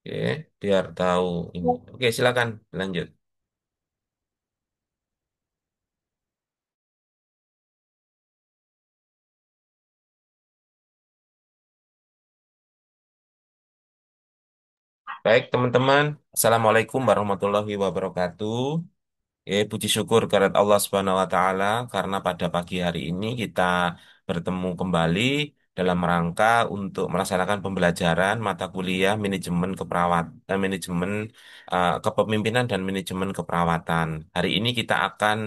Oke, biar tahu ini. Oke, silakan lanjut. Baik, teman-teman. Assalamualaikum warahmatullahi wabarakatuh. Puji syukur kepada Allah Subhanahu wa taala karena pada pagi hari ini kita bertemu kembali dalam rangka untuk melaksanakan pembelajaran mata kuliah manajemen kepemimpinan dan manajemen keperawatan. Hari ini kita akan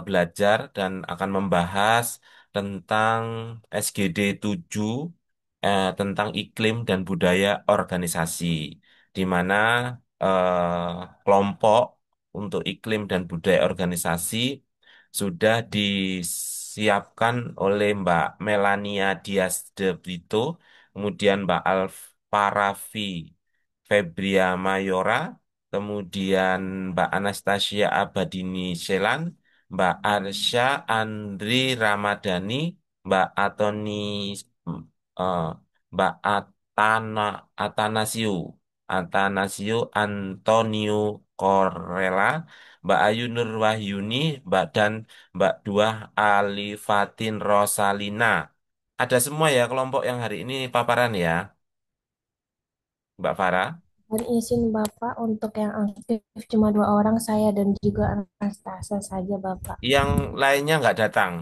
belajar dan akan membahas tentang SGD 7 tentang iklim dan budaya organisasi di mana kelompok untuk iklim dan budaya organisasi sudah disiapkan oleh Mbak Melania Diaz de Brito, kemudian Mbak Alfarafi Febria Mayora, kemudian Mbak Anastasia Abadini Shelan, Mbak Arsya Andri Ramadhani, Mbak Atoni, eh, Mbak Atanasio, Atanasio Antonio Corella, Mbak Ayu Nur Wahyuni, Mbak Duah Alifatin Rosalina. Ada semua ya kelompok yang hari ini paparan ya, Mbak Farah. Mohon izin Bapak untuk yang aktif cuma dua orang, saya dan juga Anastasia saja Bapak. Yang lainnya nggak datang.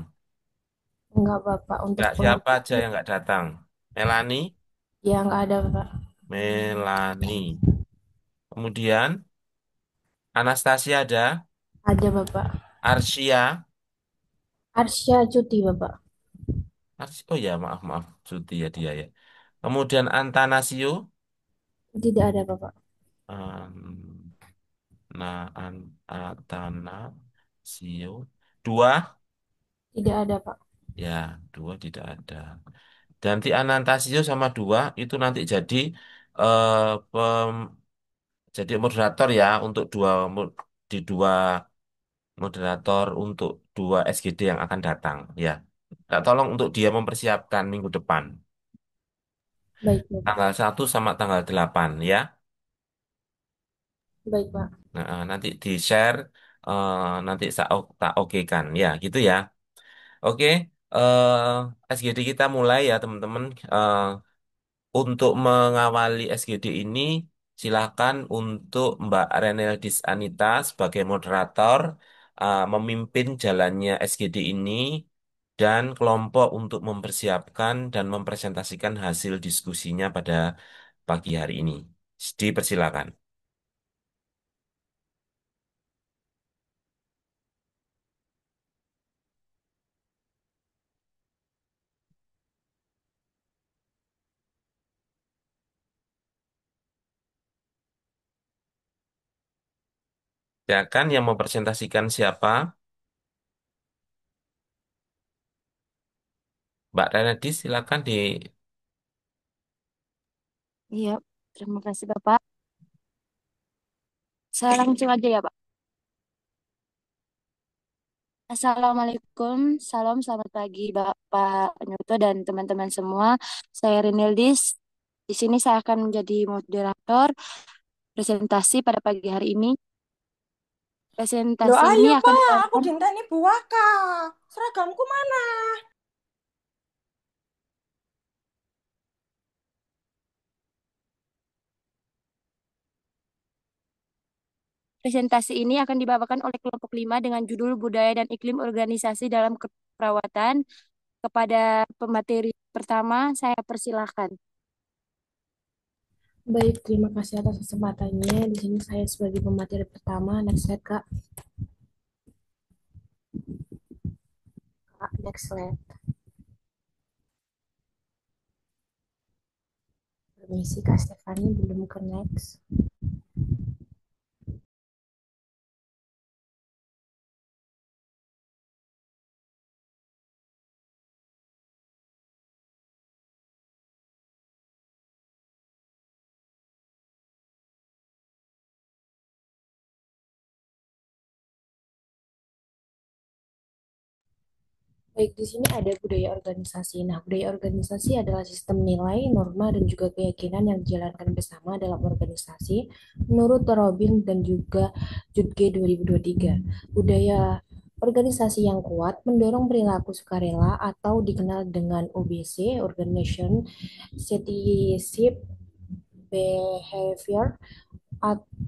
Enggak Bapak, untuk Nggak siapa aja pengikut yang nggak datang. Melani, ya enggak ada Bapak. Melani. Kemudian Anastasia ada, Ada Bapak. Arsia. Arsya cuti Bapak. Oh ya, maaf maaf, cuti ya dia ya. Kemudian Antanasio. Tidak ada Bapak. Em, Atana Sio dua, Tidak ada Pak. ya dua tidak ada. Ganti Anantasio sama dua itu nanti eh, pem, jadi moderator ya untuk di dua moderator untuk dua SGD yang akan datang ya. Tak tolong untuk dia mempersiapkan minggu depan Baik Bapak. tanggal 1 sama tanggal 8 ya. Baik Pak. Nah, nanti di share nanti tak oke kan ya gitu ya. Oke, SGD kita mulai ya teman-teman. Untuk mengawali SGD ini, silakan untuk Mbak Reneldis Anita sebagai moderator memimpin jalannya SGD ini dan kelompok untuk mempersiapkan dan mempresentasikan hasil diskusinya pada pagi hari ini. Dipersilakan. Ya kan yang mempresentasikan siapa? Mbak Reneldis, silakan di. Iya, terima kasih Bapak. Saya langsung aja ya Pak. Assalamualaikum, salam selamat pagi Bapak Nyoto dan teman-teman semua. Saya Rinildis. Di sini saya akan menjadi moderator presentasi pada pagi hari ini. Loh Presentasi ini ayo akan Pak, aku dibawakan, dinteni buaka. Seragamku mana? presentasi ini akan dibawakan oleh kelompok 5 dengan judul Budaya dan Iklim Organisasi dalam Keperawatan. Kepada pemateri pertama, saya persilahkan. Baik, terima kasih atas kesempatannya. Di sini saya sebagai pemateri pertama. Next slide Kak. Kak, next slide. Permisi Kak Stefani, belum ke next. Baik, di sini ada budaya organisasi. Nah, budaya organisasi adalah sistem nilai, norma, dan juga keyakinan yang dijalankan bersama dalam organisasi menurut Robin dan juga Judge 2023. Budaya organisasi yang kuat mendorong perilaku sukarela atau dikenal dengan OBC, Organization Citizenship Behavior,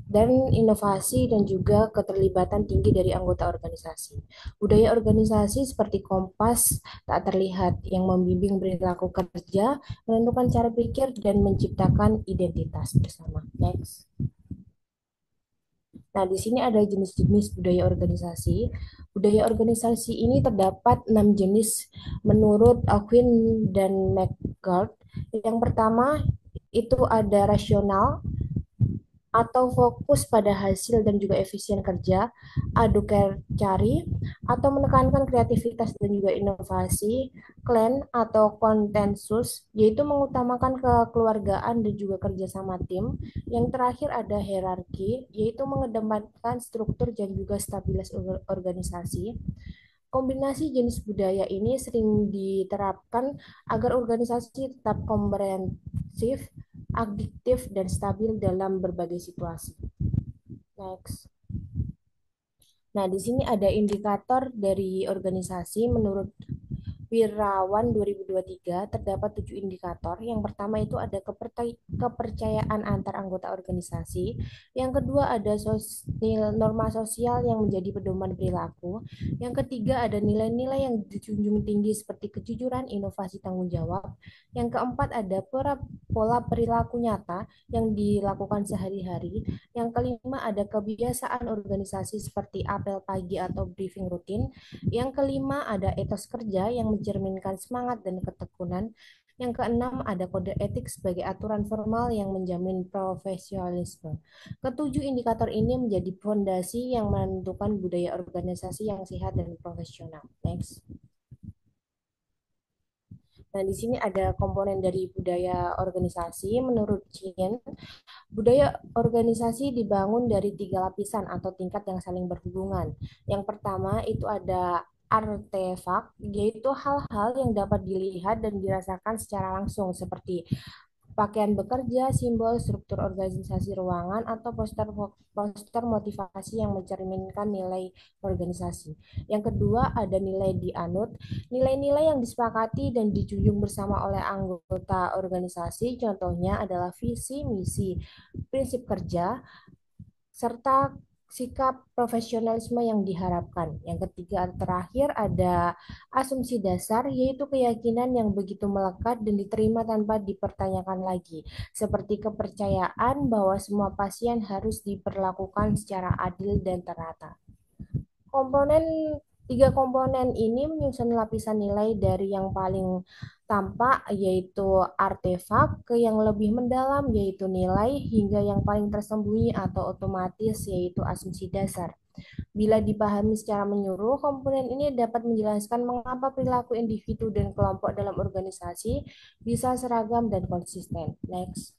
dan inovasi dan juga keterlibatan tinggi dari anggota organisasi. Budaya organisasi seperti kompas tak terlihat yang membimbing perilaku kerja, menentukan cara pikir, dan menciptakan identitas bersama. Next. Nah, di sini ada jenis-jenis budaya organisasi. Budaya organisasi ini terdapat 6 jenis menurut Alcuin dan McGirt. Yang pertama itu ada rasional, atau fokus pada hasil dan juga efisien kerja, adu cari, atau menekankan kreativitas dan juga inovasi, clan atau konsensus, yaitu mengutamakan kekeluargaan dan juga kerjasama tim. Yang terakhir ada hierarki, yaitu mengedepankan struktur dan juga stabilitas organisasi. Kombinasi jenis budaya ini sering diterapkan agar organisasi tetap komprehensif, adiktif, dan stabil dalam berbagai situasi. Next. Nah, di sini ada indikator dari organisasi menurut Wirawan 2023 terdapat 7 indikator. Yang pertama itu ada kepercayaan antar anggota organisasi. Yang kedua ada norma sosial yang menjadi pedoman perilaku. Yang ketiga ada nilai-nilai yang dijunjung tinggi seperti kejujuran, inovasi, tanggung jawab. Yang keempat ada pola perilaku nyata yang dilakukan sehari-hari. Yang kelima ada kebiasaan organisasi seperti apel pagi atau briefing rutin. Yang kelima ada etos kerja yang mencerminkan semangat dan ketekunan. Yang keenam ada kode etik sebagai aturan formal yang menjamin profesionalisme. Ketujuh indikator ini menjadi fondasi yang menentukan budaya organisasi yang sehat dan profesional. Next. Nah, di sini ada komponen dari budaya organisasi. Menurut Chin, budaya organisasi dibangun dari 3 lapisan atau tingkat yang saling berhubungan. Yang pertama itu ada artefak, yaitu hal-hal yang dapat dilihat dan dirasakan secara langsung seperti pakaian bekerja, simbol, struktur organisasi ruangan, atau poster motivasi yang mencerminkan nilai organisasi. Yang kedua, ada nilai dianut, nilai-nilai yang disepakati dan dijunjung bersama oleh anggota organisasi. Contohnya adalah visi, misi, prinsip kerja, serta sikap profesionalisme yang diharapkan. Yang ketiga terakhir ada asumsi dasar, yaitu keyakinan yang begitu melekat dan diterima tanpa dipertanyakan lagi, seperti kepercayaan bahwa semua pasien harus diperlakukan secara adil dan terata. Komponen 3 komponen ini menyusun lapisan nilai dari yang paling tampak yaitu artefak ke yang lebih mendalam yaitu nilai hingga yang paling tersembunyi atau otomatis yaitu asumsi dasar. Bila dipahami secara menyeluruh, komponen ini dapat menjelaskan mengapa perilaku individu dan kelompok dalam organisasi bisa seragam dan konsisten. Next.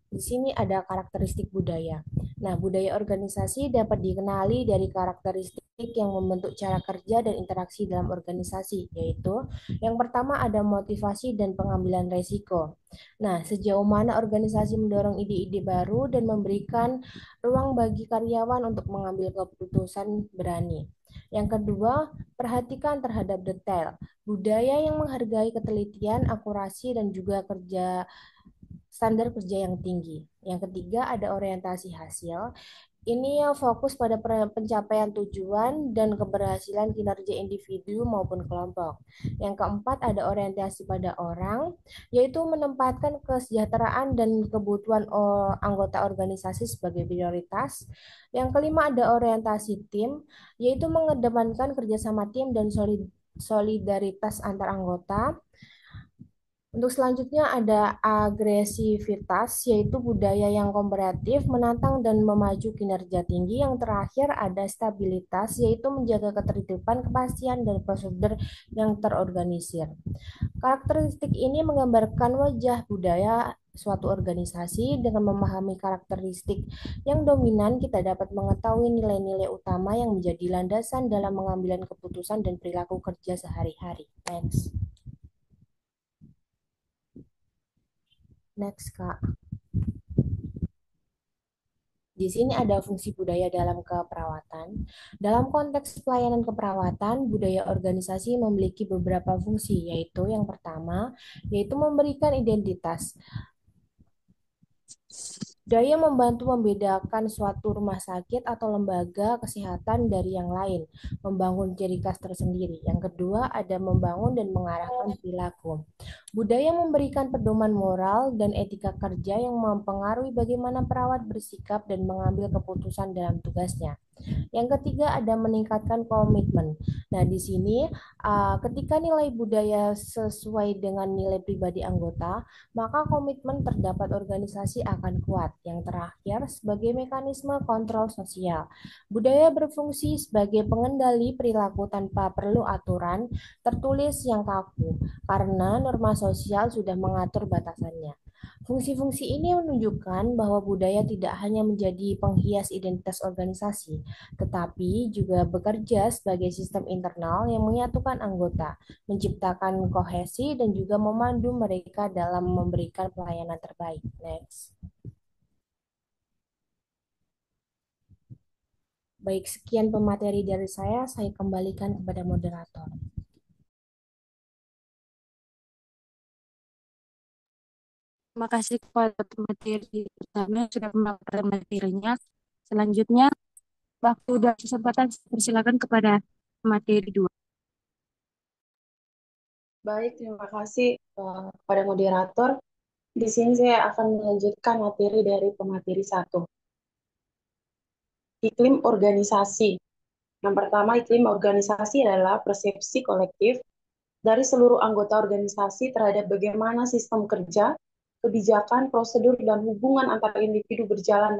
Di sini ada karakteristik budaya. Nah, budaya organisasi dapat dikenali dari karakteristik yang membentuk cara kerja dan interaksi dalam organisasi, yaitu yang pertama ada motivasi dan pengambilan resiko. Nah, sejauh mana organisasi mendorong ide-ide baru dan memberikan ruang bagi karyawan untuk mengambil keputusan berani. Yang kedua, perhatikan terhadap detail. Budaya yang menghargai ketelitian, akurasi, dan juga standar kerja yang tinggi. Yang ketiga ada orientasi hasil. Ini yang fokus pada pencapaian tujuan dan keberhasilan kinerja individu maupun kelompok. Yang keempat ada orientasi pada orang, yaitu menempatkan kesejahteraan dan kebutuhan anggota organisasi sebagai prioritas. Yang kelima ada orientasi tim, yaitu mengedepankan kerjasama tim dan solidaritas antar anggota. Untuk selanjutnya ada agresivitas, yaitu budaya yang kompetitif, menantang dan memacu kinerja tinggi. Yang terakhir ada stabilitas, yaitu menjaga ketertiban, kepastian, dan prosedur yang terorganisir. Karakteristik ini menggambarkan wajah budaya suatu organisasi dengan memahami karakteristik yang dominan, kita dapat mengetahui nilai-nilai utama yang menjadi landasan dalam mengambil keputusan dan perilaku kerja sehari-hari. Next. Next, Kak. Di sini ada fungsi budaya dalam keperawatan. Dalam konteks pelayanan keperawatan, budaya organisasi memiliki beberapa fungsi, yaitu yang pertama, yaitu memberikan identitas. Budaya membantu membedakan suatu rumah sakit atau lembaga kesehatan dari yang lain, membangun ciri khas tersendiri. Yang kedua, ada membangun dan mengarahkan perilaku. Budaya memberikan pedoman moral dan etika kerja yang mempengaruhi bagaimana perawat bersikap dan mengambil keputusan dalam tugasnya. Yang ketiga ada meningkatkan komitmen. Nah, di sini ketika nilai budaya sesuai dengan nilai pribadi anggota, maka komitmen terdapat organisasi akan kuat. Yang terakhir, sebagai mekanisme kontrol sosial. Budaya berfungsi sebagai pengendali perilaku tanpa perlu aturan tertulis yang kaku, karena norma sosial sudah mengatur batasannya. Fungsi-fungsi ini menunjukkan bahwa budaya tidak hanya menjadi penghias identitas organisasi, tetapi juga bekerja sebagai sistem internal yang menyatukan anggota, menciptakan kohesi, dan juga memandu mereka dalam memberikan pelayanan terbaik. Next. Baik, sekian pemateri dari saya kembalikan kepada moderator. Terima kasih kepada materi pertama yang sudah memaparkan materinya. Selanjutnya, waktu dan kesempatan persilakan kepada materi 2. Baik, terima kasih kepada moderator. Di sini saya akan melanjutkan materi dari pemateri 1. Iklim organisasi. Yang pertama, iklim organisasi adalah persepsi kolektif dari seluruh anggota organisasi terhadap bagaimana sistem kerja, kebijakan, prosedur, dan hubungan antar individu berjalan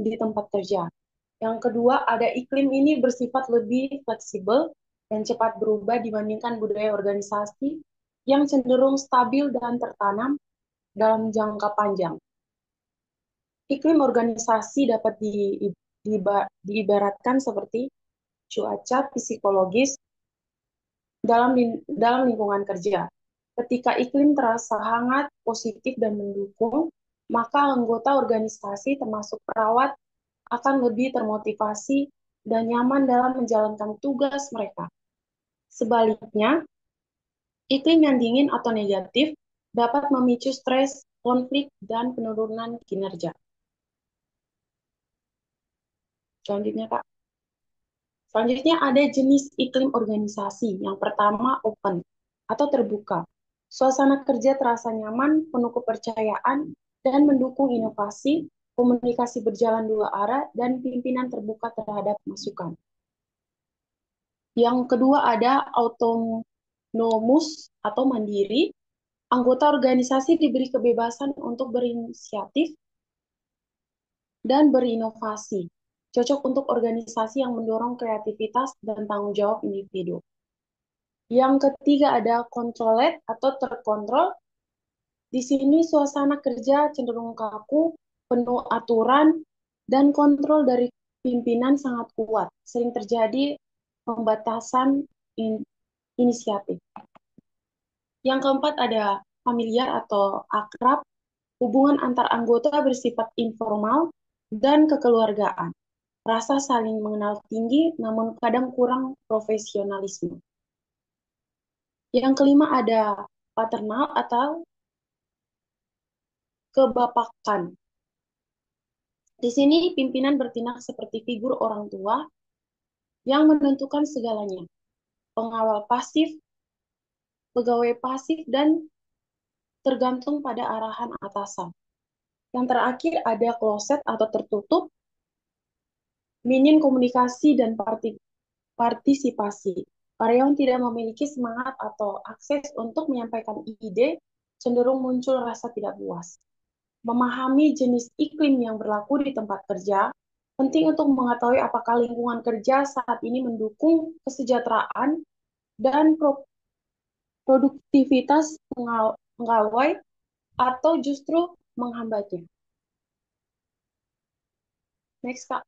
di tempat kerja. Yang kedua, ada iklim ini bersifat lebih fleksibel dan cepat berubah dibandingkan budaya organisasi yang cenderung stabil dan tertanam dalam jangka panjang. Iklim organisasi dapat diibaratkan seperti cuaca psikologis dalam lingkungan kerja. Ketika iklim terasa hangat, positif, dan mendukung, maka anggota organisasi termasuk perawat akan lebih termotivasi dan nyaman dalam menjalankan tugas mereka. Sebaliknya, iklim yang dingin atau negatif dapat memicu stres, konflik, dan penurunan kinerja. Selanjutnya, Kak. Selanjutnya ada jenis iklim organisasi. Yang pertama, open atau terbuka. Suasana kerja terasa nyaman, penuh kepercayaan, dan mendukung inovasi, komunikasi berjalan dua arah, dan pimpinan terbuka terhadap masukan. Yang kedua ada autonomous atau mandiri. Anggota organisasi diberi kebebasan untuk berinisiatif dan berinovasi. Cocok untuk organisasi yang mendorong kreativitas dan tanggung jawab individu. Yang ketiga ada controlled atau terkontrol. Di sini suasana kerja cenderung kaku, penuh aturan, dan kontrol dari pimpinan sangat kuat. Sering terjadi pembatasan inisiatif. Yang keempat ada familiar atau akrab. Hubungan antar anggota bersifat informal dan kekeluargaan. Rasa saling mengenal tinggi, namun kadang kurang profesionalisme. Yang kelima ada paternal atau kebapakan. Di sini pimpinan bertindak seperti figur orang tua yang menentukan segalanya. Pengawal pasif, pegawai pasif, dan tergantung pada arahan atasan. Yang terakhir ada closet atau tertutup, minim komunikasi dan partisipasi. Karyawan tidak memiliki semangat atau akses untuk menyampaikan ide, cenderung muncul rasa tidak puas. Memahami jenis iklim yang berlaku di tempat kerja, penting untuk mengetahui apakah lingkungan kerja saat ini mendukung kesejahteraan dan produktivitas pegawai atau justru menghambatnya? Next, Kak.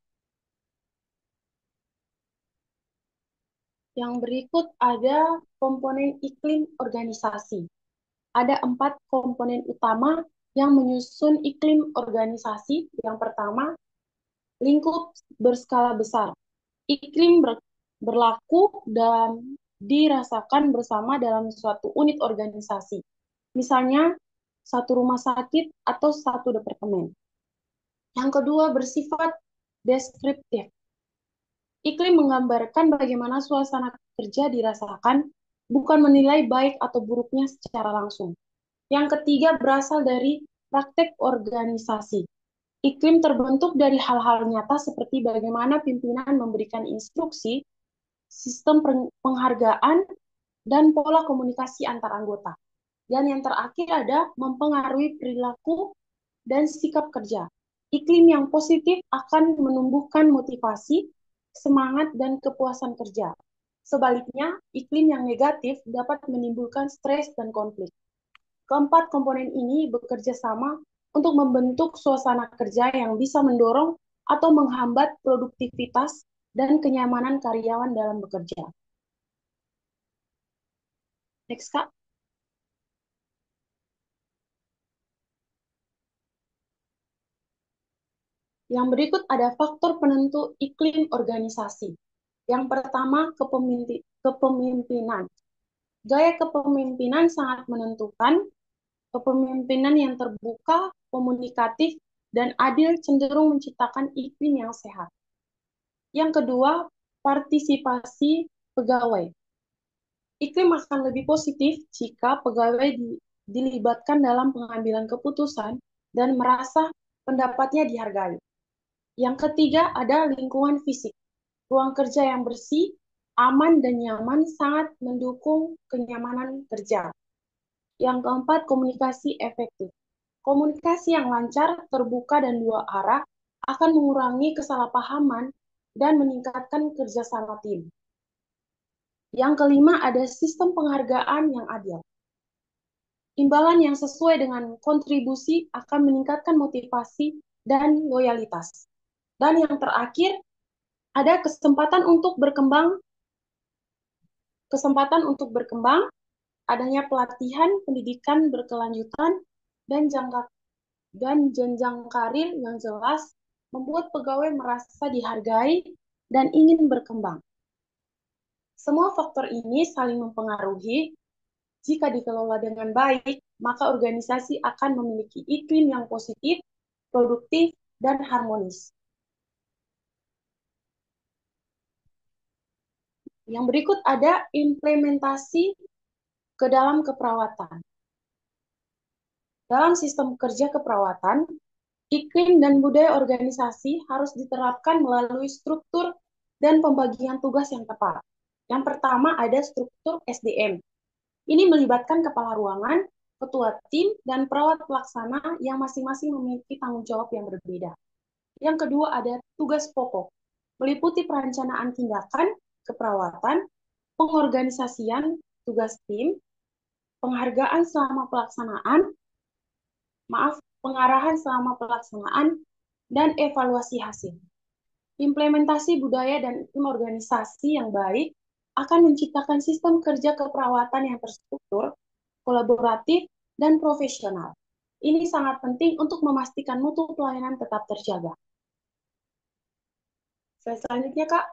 Yang berikut ada komponen iklim organisasi. Ada 4 komponen utama yang menyusun iklim organisasi. Yang pertama, lingkup berskala besar. Iklim berlaku dan dirasakan bersama dalam suatu unit organisasi. Misalnya, satu rumah sakit atau satu departemen. Yang kedua, bersifat deskriptif. Iklim menggambarkan bagaimana suasana kerja dirasakan, bukan menilai baik atau buruknya secara langsung. Yang ketiga, berasal dari praktek organisasi. Iklim terbentuk dari hal-hal nyata seperti bagaimana pimpinan memberikan instruksi, sistem penghargaan, dan pola komunikasi antar anggota. Dan yang terakhir ada mempengaruhi perilaku dan sikap kerja. Iklim yang positif akan menumbuhkan motivasi, semangat, dan kepuasan kerja. Sebaliknya, iklim yang negatif dapat menimbulkan stres dan konflik. Keempat komponen ini bekerja sama untuk membentuk suasana kerja yang bisa mendorong atau menghambat produktivitas dan kenyamanan karyawan dalam bekerja. Next, Kak. Yang berikut ada faktor penentu iklim organisasi. Yang pertama, kepemimpinan. Gaya kepemimpinan sangat menentukan. Kepemimpinan yang terbuka, komunikatif, dan adil cenderung menciptakan iklim yang sehat. Yang kedua, partisipasi pegawai. Iklim akan lebih positif jika pegawai dilibatkan dalam pengambilan keputusan dan merasa pendapatnya dihargai. Yang ketiga, ada lingkungan fisik. Ruang kerja yang bersih, aman, dan nyaman sangat mendukung kenyamanan kerja. Yang keempat, komunikasi efektif. Komunikasi yang lancar, terbuka, dan dua arah akan mengurangi kesalahpahaman dan meningkatkan kerjasama tim. Yang kelima, ada sistem penghargaan yang adil. Imbalan yang sesuai dengan kontribusi akan meningkatkan motivasi dan loyalitas. Dan yang terakhir, ada kesempatan untuk berkembang, adanya pelatihan, pendidikan berkelanjutan, dan jenjang karir yang jelas membuat pegawai merasa dihargai dan ingin berkembang. Semua faktor ini saling mempengaruhi. Jika dikelola dengan baik, maka organisasi akan memiliki iklim yang positif, produktif, dan harmonis. Yang berikut ada implementasi ke dalam keperawatan. Dalam sistem kerja keperawatan, iklim dan budaya organisasi harus diterapkan melalui struktur dan pembagian tugas yang tepat. Yang pertama ada struktur SDM. Ini melibatkan kepala ruangan, ketua tim, dan perawat pelaksana yang masing-masing memiliki tanggung jawab yang berbeda. Yang kedua ada tugas pokok, meliputi perencanaan tindakan, keperawatan, pengorganisasian tugas tim, penghargaan selama pelaksanaan, pengarahan selama pelaksanaan, dan evaluasi hasil. Implementasi budaya dan iklim organisasi yang baik akan menciptakan sistem kerja keperawatan yang terstruktur, kolaboratif, dan profesional. Ini sangat penting untuk memastikan mutu pelayanan tetap terjaga. Selanjutnya, Kak.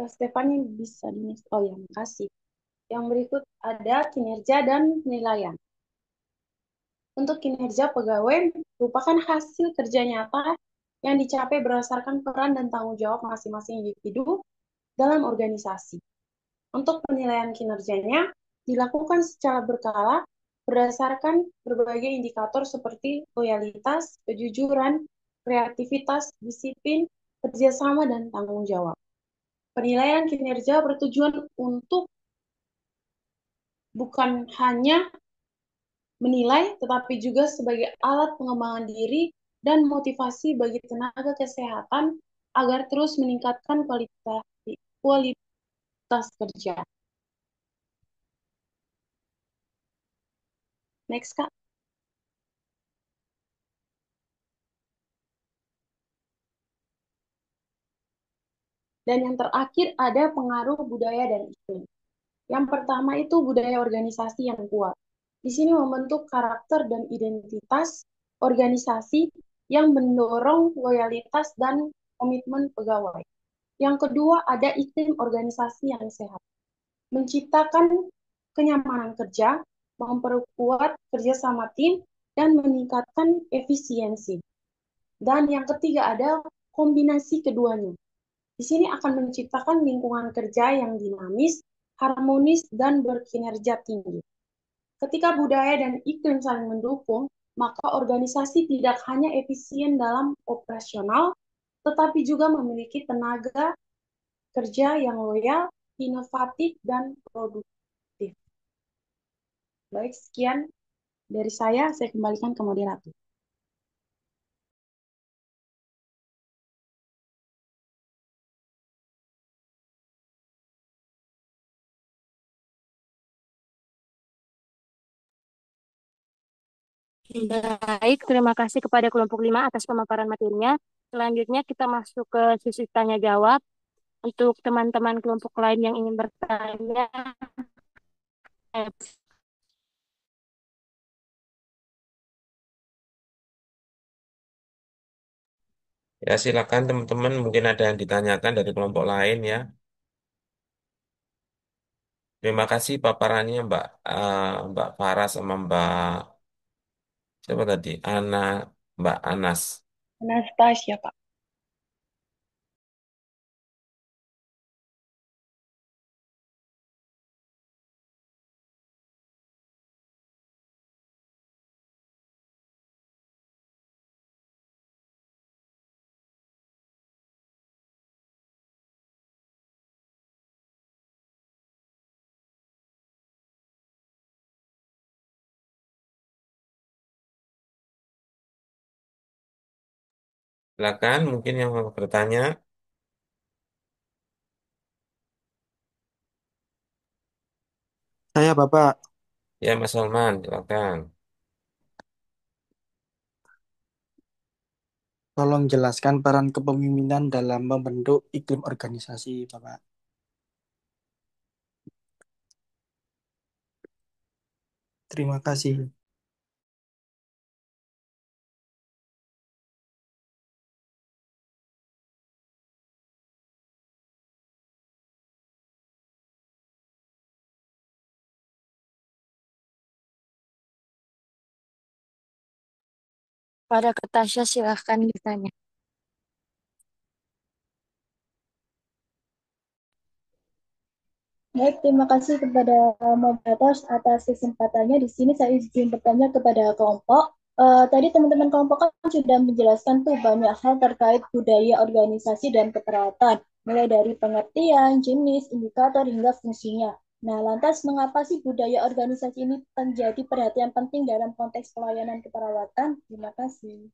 Stefani bisa di Oh ya, makasih. Yang berikut ada kinerja dan penilaian. Untuk kinerja pegawai merupakan hasil kerja nyata yang dicapai berdasarkan peran dan tanggung jawab masing-masing individu dalam organisasi. Untuk penilaian kinerjanya dilakukan secara berkala berdasarkan berbagai indikator seperti loyalitas, kejujuran, kreativitas, disiplin, kerjasama, dan tanggung jawab. Penilaian kinerja bertujuan untuk bukan hanya menilai, tetapi juga sebagai alat pengembangan diri dan motivasi bagi tenaga kesehatan agar terus meningkatkan kualitas kerja. Next, Kak. Dan yang terakhir ada pengaruh budaya dan iklim. Yang pertama itu budaya organisasi yang kuat. Di sini membentuk karakter dan identitas organisasi yang mendorong loyalitas dan komitmen pegawai. Yang kedua ada iklim organisasi yang sehat. Menciptakan kenyamanan kerja, memperkuat kerjasama tim, dan meningkatkan efisiensi. Dan yang ketiga ada kombinasi keduanya. Di sini akan menciptakan lingkungan kerja yang dinamis, harmonis, dan berkinerja tinggi. Ketika budaya dan iklim saling mendukung, maka organisasi tidak hanya efisien dalam operasional, tetapi juga memiliki tenaga kerja yang loyal, inovatif, dan produktif. Baik, sekian dari saya kembalikan ke moderator. Baik, terima kasih kepada kelompok 5 atas pemaparan materinya. Selanjutnya kita masuk ke sesi tanya jawab. Untuk teman-teman kelompok lain yang ingin bertanya, eh, Ya, silakan teman-teman, mungkin ada yang ditanyakan dari kelompok lain ya. Terima kasih paparannya Mbak Farah sama Mbak siapa tadi? Mbak Anas. Anastasia, Pak. Silakan, mungkin yang mau bertanya. Saya Bapak, Ya, Mas Salman, silakan. tolong jelaskan peran kepemimpinan dalam membentuk iklim organisasi, Bapak. Terima kasih. pada Ketasha silahkan ditanya. Baik, terima kasih kepada moderator atas kesempatannya. Di sini saya izin bertanya kepada kelompok. Tadi teman-teman kelompok kan sudah menjelaskan tuh banyak hal terkait budaya organisasi dan keperawatan, mulai dari pengertian, jenis, indikator, hingga fungsinya. Nah, lantas mengapa sih budaya organisasi ini menjadi perhatian penting dalam konteks pelayanan keperawatan? Terima kasih.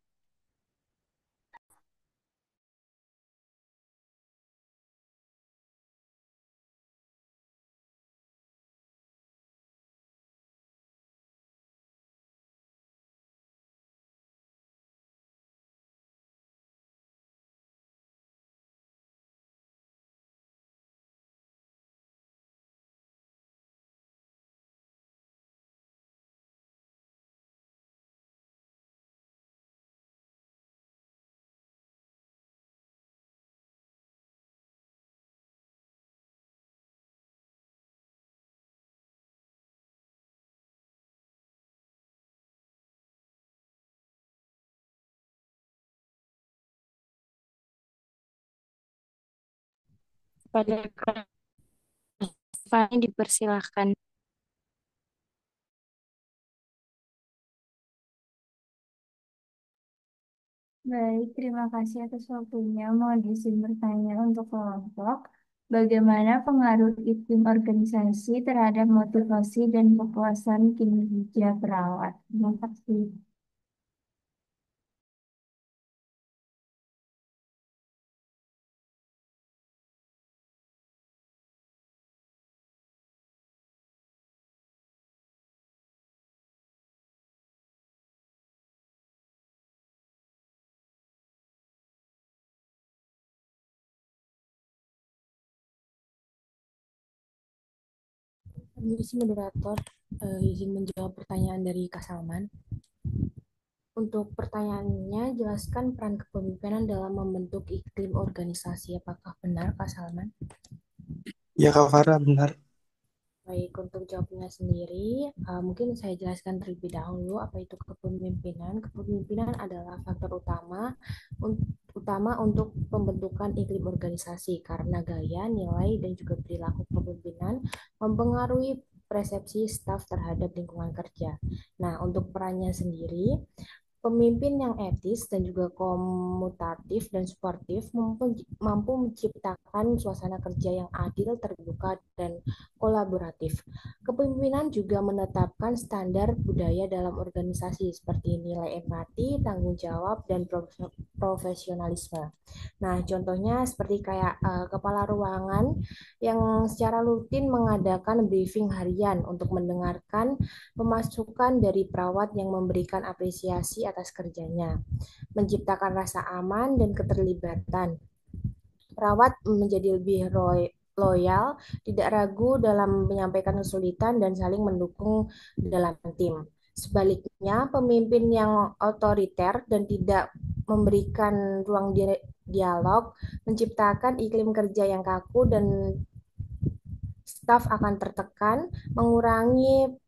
Pada Fani dipersilahkan. Baik, terima kasih atas waktunya. Mohon izin bertanya untuk kelompok. Bagaimana pengaruh iklim organisasi terhadap motivasi dan kepuasan kinerja perawat? Terima kasih. Permisi moderator, izin menjawab pertanyaan dari Kak Salman. Untuk pertanyaannya, jelaskan peran kepemimpinan dalam membentuk iklim organisasi. Apakah benar, Kak Salman? Ya, Kak Farah, benar. Baik, untuk jawabnya sendiri, mungkin saya jelaskan terlebih dahulu apa itu kepemimpinan. Kepemimpinan adalah faktor utama untuk pembentukan iklim organisasi karena gaya, nilai, dan juga perilaku kepemimpinan mempengaruhi persepsi staf terhadap lingkungan kerja. Nah, untuk perannya sendiri, pemimpin yang etis dan juga komutatif dan suportif mampu menciptakan suasana kerja yang adil, terbuka, dan kolaboratif. Kepemimpinan juga menetapkan standar budaya dalam organisasi seperti nilai empati, tanggung jawab, dan profesionalisme. Nah, contohnya seperti kayak kepala ruangan yang secara rutin mengadakan briefing harian untuk mendengarkan pemasukan dari perawat yang memberikan apresiasi atas kerjanya, menciptakan rasa aman dan keterlibatan. Perawat menjadi lebih loyal, tidak ragu dalam menyampaikan kesulitan dan saling mendukung dalam tim. Sebaliknya, pemimpin yang otoriter dan tidak memberikan ruang dialog menciptakan iklim kerja yang kaku dan staf akan tertekan, mengurangi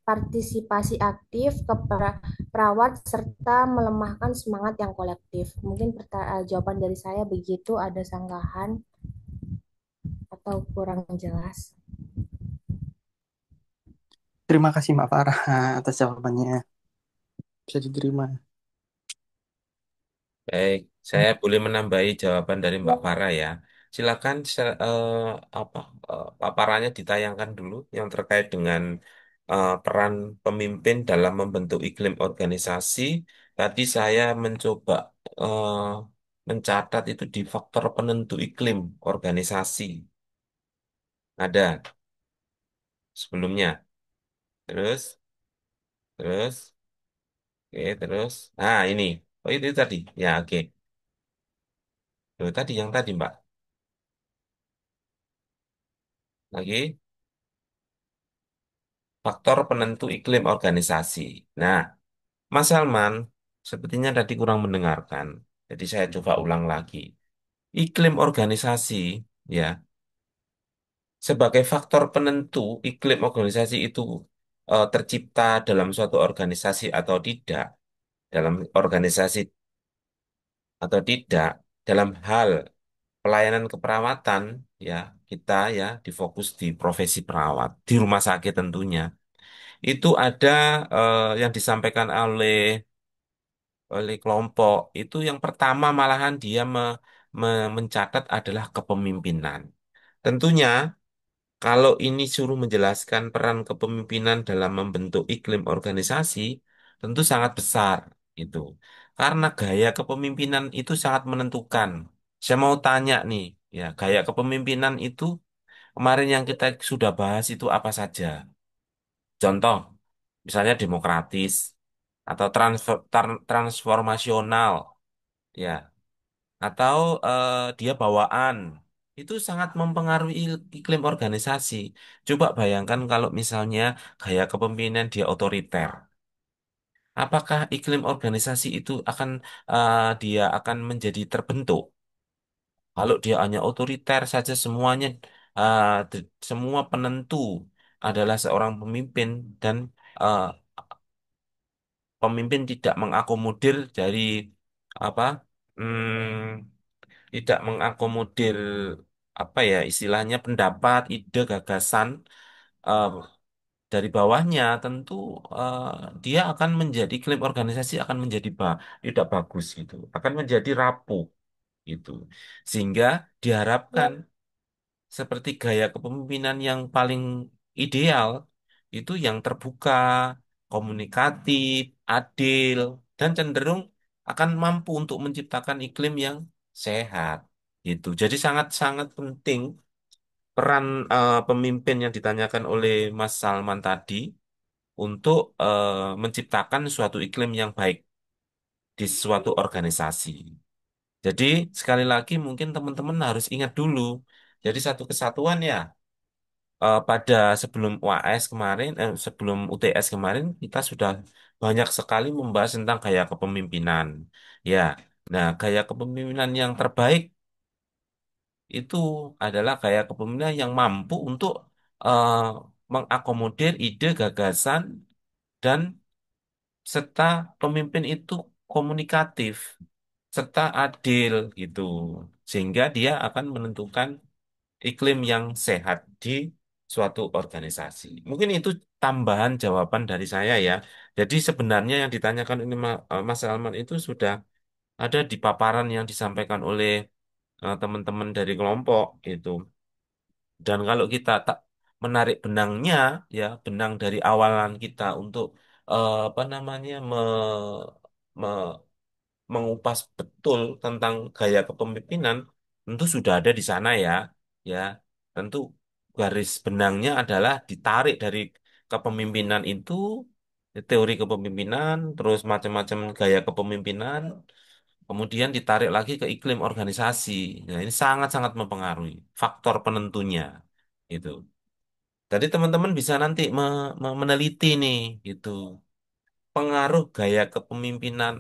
partisipasi aktif ke perawat serta melemahkan semangat yang kolektif. Mungkin jawaban dari saya begitu, ada sanggahan atau kurang jelas. Terima kasih Mbak Farah atas jawabannya. Bisa diterima. Baik, saya boleh menambahi jawaban dari Mbak Farah ya. Silakan apa paparannya ditayangkan dulu yang terkait dengan peran pemimpin dalam membentuk iklim organisasi. Tadi saya mencoba eh, mencatat itu di faktor penentu iklim organisasi. Ada sebelumnya. Terus, terus, oke, terus. Nah, ini. Oh, itu tadi. Ya, oke. Loh, tadi yang tadi, Mbak. Lagi. Faktor penentu iklim organisasi. Nah, Mas Salman sepertinya tadi kurang mendengarkan. Jadi saya coba ulang lagi. Iklim organisasi, ya, sebagai faktor penentu iklim organisasi itu tercipta dalam suatu organisasi atau tidak, dalam organisasi atau tidak, dalam hal pelayanan keperawatan, ya, kita ya difokus di profesi perawat, di rumah sakit tentunya. Itu ada yang disampaikan oleh kelompok itu yang pertama malahan dia mencatat adalah kepemimpinan. Tentunya kalau ini suruh menjelaskan peran kepemimpinan dalam membentuk iklim organisasi, tentu sangat besar itu. Karena gaya kepemimpinan itu sangat menentukan. Saya mau tanya nih, ya, gaya kepemimpinan itu kemarin yang kita sudah bahas itu apa saja? Contoh, misalnya demokratis atau transformasional, ya, atau dia bawaan. Itu sangat mempengaruhi iklim organisasi. Coba bayangkan kalau misalnya gaya kepemimpinan dia otoriter. Apakah iklim organisasi itu dia akan menjadi terbentuk? Kalau dia hanya otoriter saja semuanya semua penentu adalah seorang pemimpin dan eh, pemimpin tidak mengakomodir dari apa tidak mengakomodir apa ya istilahnya pendapat, ide, gagasan eh, dari bawahnya tentu eh, dia akan menjadi klaim organisasi akan menjadi tidak bagus gitu, akan menjadi rapuh. gitu. Sehingga diharapkan seperti gaya kepemimpinan yang paling ideal itu yang terbuka, komunikatif, adil, dan cenderung akan mampu untuk menciptakan iklim yang sehat. Gitu. Jadi sangat-sangat penting peran pemimpin yang ditanyakan oleh Mas Salman tadi untuk menciptakan suatu iklim yang baik di suatu organisasi. Jadi sekali lagi mungkin teman-teman harus ingat dulu. Jadi satu kesatuan ya pada sebelum UAS kemarin, sebelum UTS kemarin kita sudah banyak sekali membahas tentang gaya kepemimpinan. Ya, nah gaya kepemimpinan yang terbaik itu adalah gaya kepemimpinan yang mampu untuk eh, mengakomodir ide, gagasan, dan serta pemimpin itu komunikatif serta adil gitu. Sehingga dia akan menentukan iklim yang sehat di suatu organisasi. Mungkin itu tambahan jawaban dari saya ya. Jadi sebenarnya yang ditanyakan ini Mas Salman itu sudah ada di paparan yang disampaikan oleh teman-teman dari kelompok itu. Dan kalau kita tak menarik benangnya, ya benang dari awalan kita untuk apa namanya mengupas betul tentang gaya kepemimpinan, tentu sudah ada di sana ya, ya tentu garis benangnya adalah ditarik dari kepemimpinan itu, teori kepemimpinan, terus macam-macam gaya kepemimpinan, kemudian ditarik lagi ke iklim organisasi. Nah, ini sangat-sangat mempengaruhi faktor penentunya itu. Jadi teman-teman bisa nanti meneliti nih gitu pengaruh gaya kepemimpinan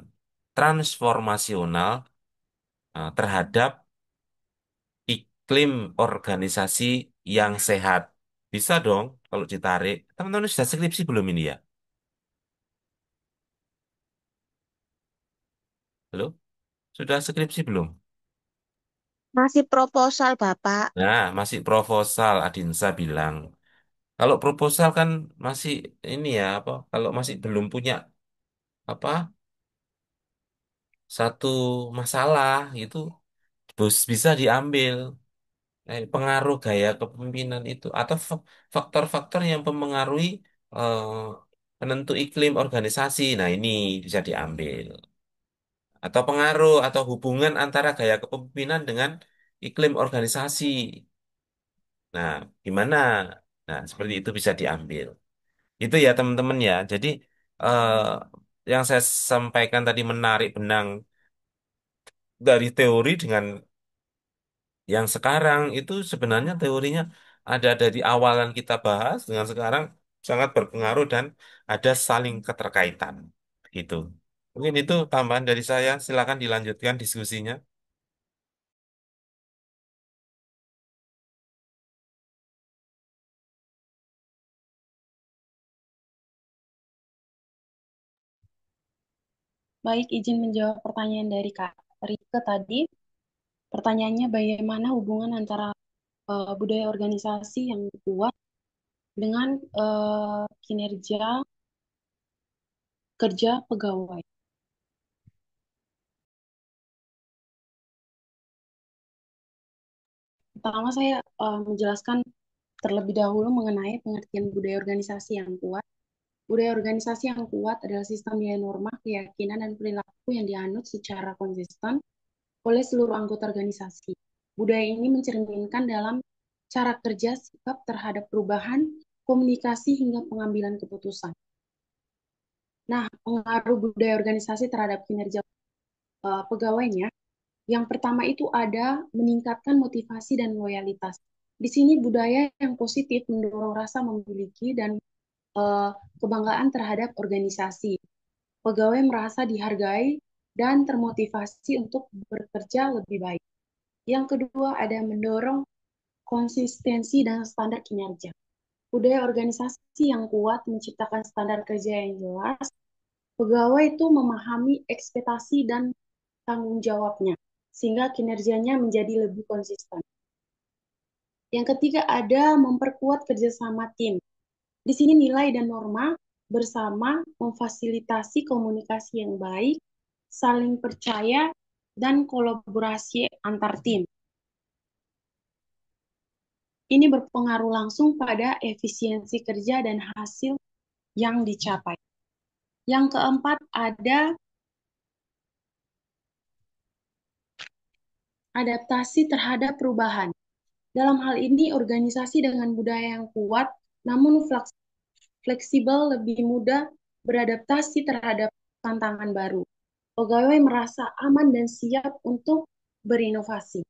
transformasional terhadap iklim organisasi yang sehat. Bisa dong kalau ditarik. Teman-teman sudah skripsi belum ini ya? Halo? Sudah skripsi belum? Masih proposal, Bapak. Nah, masih proposal, Adinsa bilang. Kalau proposal kan masih ini ya apa? Kalau masih belum punya apa satu masalah itu bisa diambil. Pengaruh gaya kepemimpinan itu atau faktor-faktor yang mempengaruhi eh, penentu iklim organisasi. Nah, ini bisa diambil. Atau pengaruh atau hubungan antara gaya kepemimpinan dengan iklim organisasi. Nah, gimana? Nah, seperti itu bisa diambil. Itu ya teman-teman ya. Jadi eh, yang saya sampaikan tadi menarik benang dari teori dengan yang sekarang itu sebenarnya teorinya ada dari awalan kita bahas dengan sekarang sangat berpengaruh dan ada saling keterkaitan. Gitu. Mungkin itu tambahan dari saya. Silakan dilanjutkan diskusinya. Baik, izin menjawab pertanyaan dari Kak Rike tadi. Pertanyaannya bagaimana hubungan antara budaya organisasi yang kuat dengan kinerja kerja pegawai. Pertama saya menjelaskan terlebih dahulu mengenai pengertian budaya organisasi yang kuat. Budaya organisasi yang kuat adalah sistem nilai norma, keyakinan, dan perilaku yang dianut secara konsisten oleh seluruh anggota organisasi. Budaya ini mencerminkan dalam cara kerja, sikap terhadap perubahan, komunikasi, hingga pengambilan keputusan. Nah, pengaruh budaya organisasi terhadap kinerja pegawainya, yang pertama itu ada meningkatkan motivasi dan loyalitas. Di sini budaya yang positif mendorong rasa memiliki dan eh, kebanggaan terhadap organisasi. Pegawai merasa dihargai dan termotivasi untuk bekerja lebih baik. Yang kedua ada mendorong konsistensi dan standar kinerja. Budaya organisasi yang kuat menciptakan standar kerja yang jelas. Pegawai itu memahami ekspektasi dan tanggung jawabnya, sehingga kinerjanya menjadi lebih konsisten. Yang ketiga ada memperkuat kerjasama tim. Di sini nilai dan norma bersama memfasilitasi komunikasi yang baik, saling percaya, dan kolaborasi antar tim. Ini berpengaruh langsung pada efisiensi kerja dan hasil yang dicapai. Yang keempat, ada adaptasi terhadap perubahan. Dalam hal ini, organisasi dengan budaya yang kuat namun fleksibel lebih mudah beradaptasi terhadap tantangan baru. Pegawai merasa aman dan siap untuk berinovasi.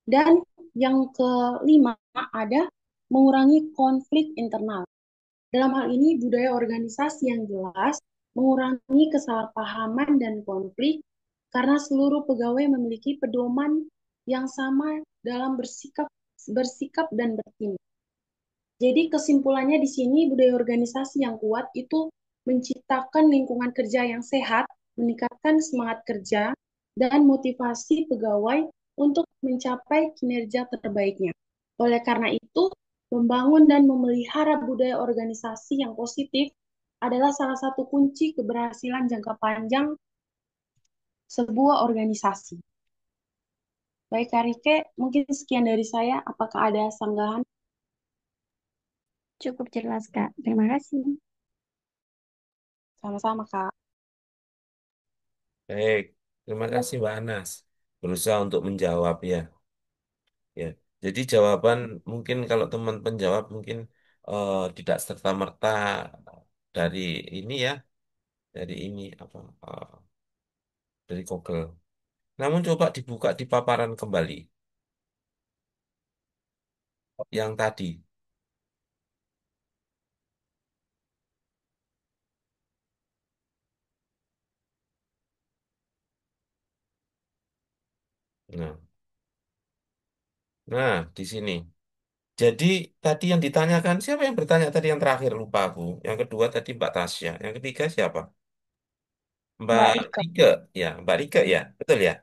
Dan yang kelima ada mengurangi konflik internal. Dalam hal ini, budaya organisasi yang jelas mengurangi kesalahpahaman dan konflik karena seluruh pegawai memiliki pedoman yang sama dalam bersikap dan bertindak. Jadi kesimpulannya di sini budaya organisasi yang kuat itu menciptakan lingkungan kerja yang sehat, meningkatkan semangat kerja, dan motivasi pegawai untuk mencapai kinerja terbaiknya. Oleh karena itu, membangun dan memelihara budaya organisasi yang positif adalah salah satu kunci keberhasilan jangka panjang sebuah organisasi. Baik, Kak Rike, mungkin sekian dari saya. Apakah ada sanggahan? Cukup jelas, Kak. Terima kasih. Sama-sama, Kak. Baik, terima kasih Mbak Anas. Berusaha untuk menjawab ya. Ya, jadi jawaban mungkin kalau teman penjawab mungkin tidak serta-merta dari ini ya, dari ini apa dari Google. Namun coba dibuka di paparan kembali yang tadi. Nah, nah di sini. Jadi tadi yang ditanyakan siapa yang bertanya tadi yang terakhir lupa aku. Yang kedua tadi Mbak Tasya. Yang ketiga siapa? Mbak Mbak Rika. Rike. Ya, Mbak Rike ya. Betul ya.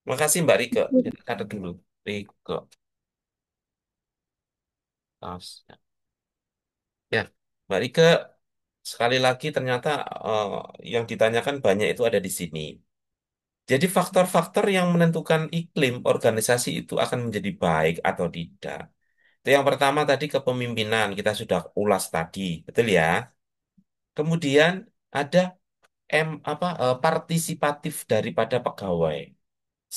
Makasih Mbak Rike. Kita catat dulu. Rike. Tasya. Ya, Mbak Rike. Sekali lagi ternyata eh, yang ditanyakan banyak itu ada di sini. Jadi faktor-faktor yang menentukan iklim organisasi itu akan menjadi baik atau tidak. Itu yang pertama tadi kepemimpinan kita sudah ulas tadi, betul ya? Kemudian ada partisipatif daripada pegawai.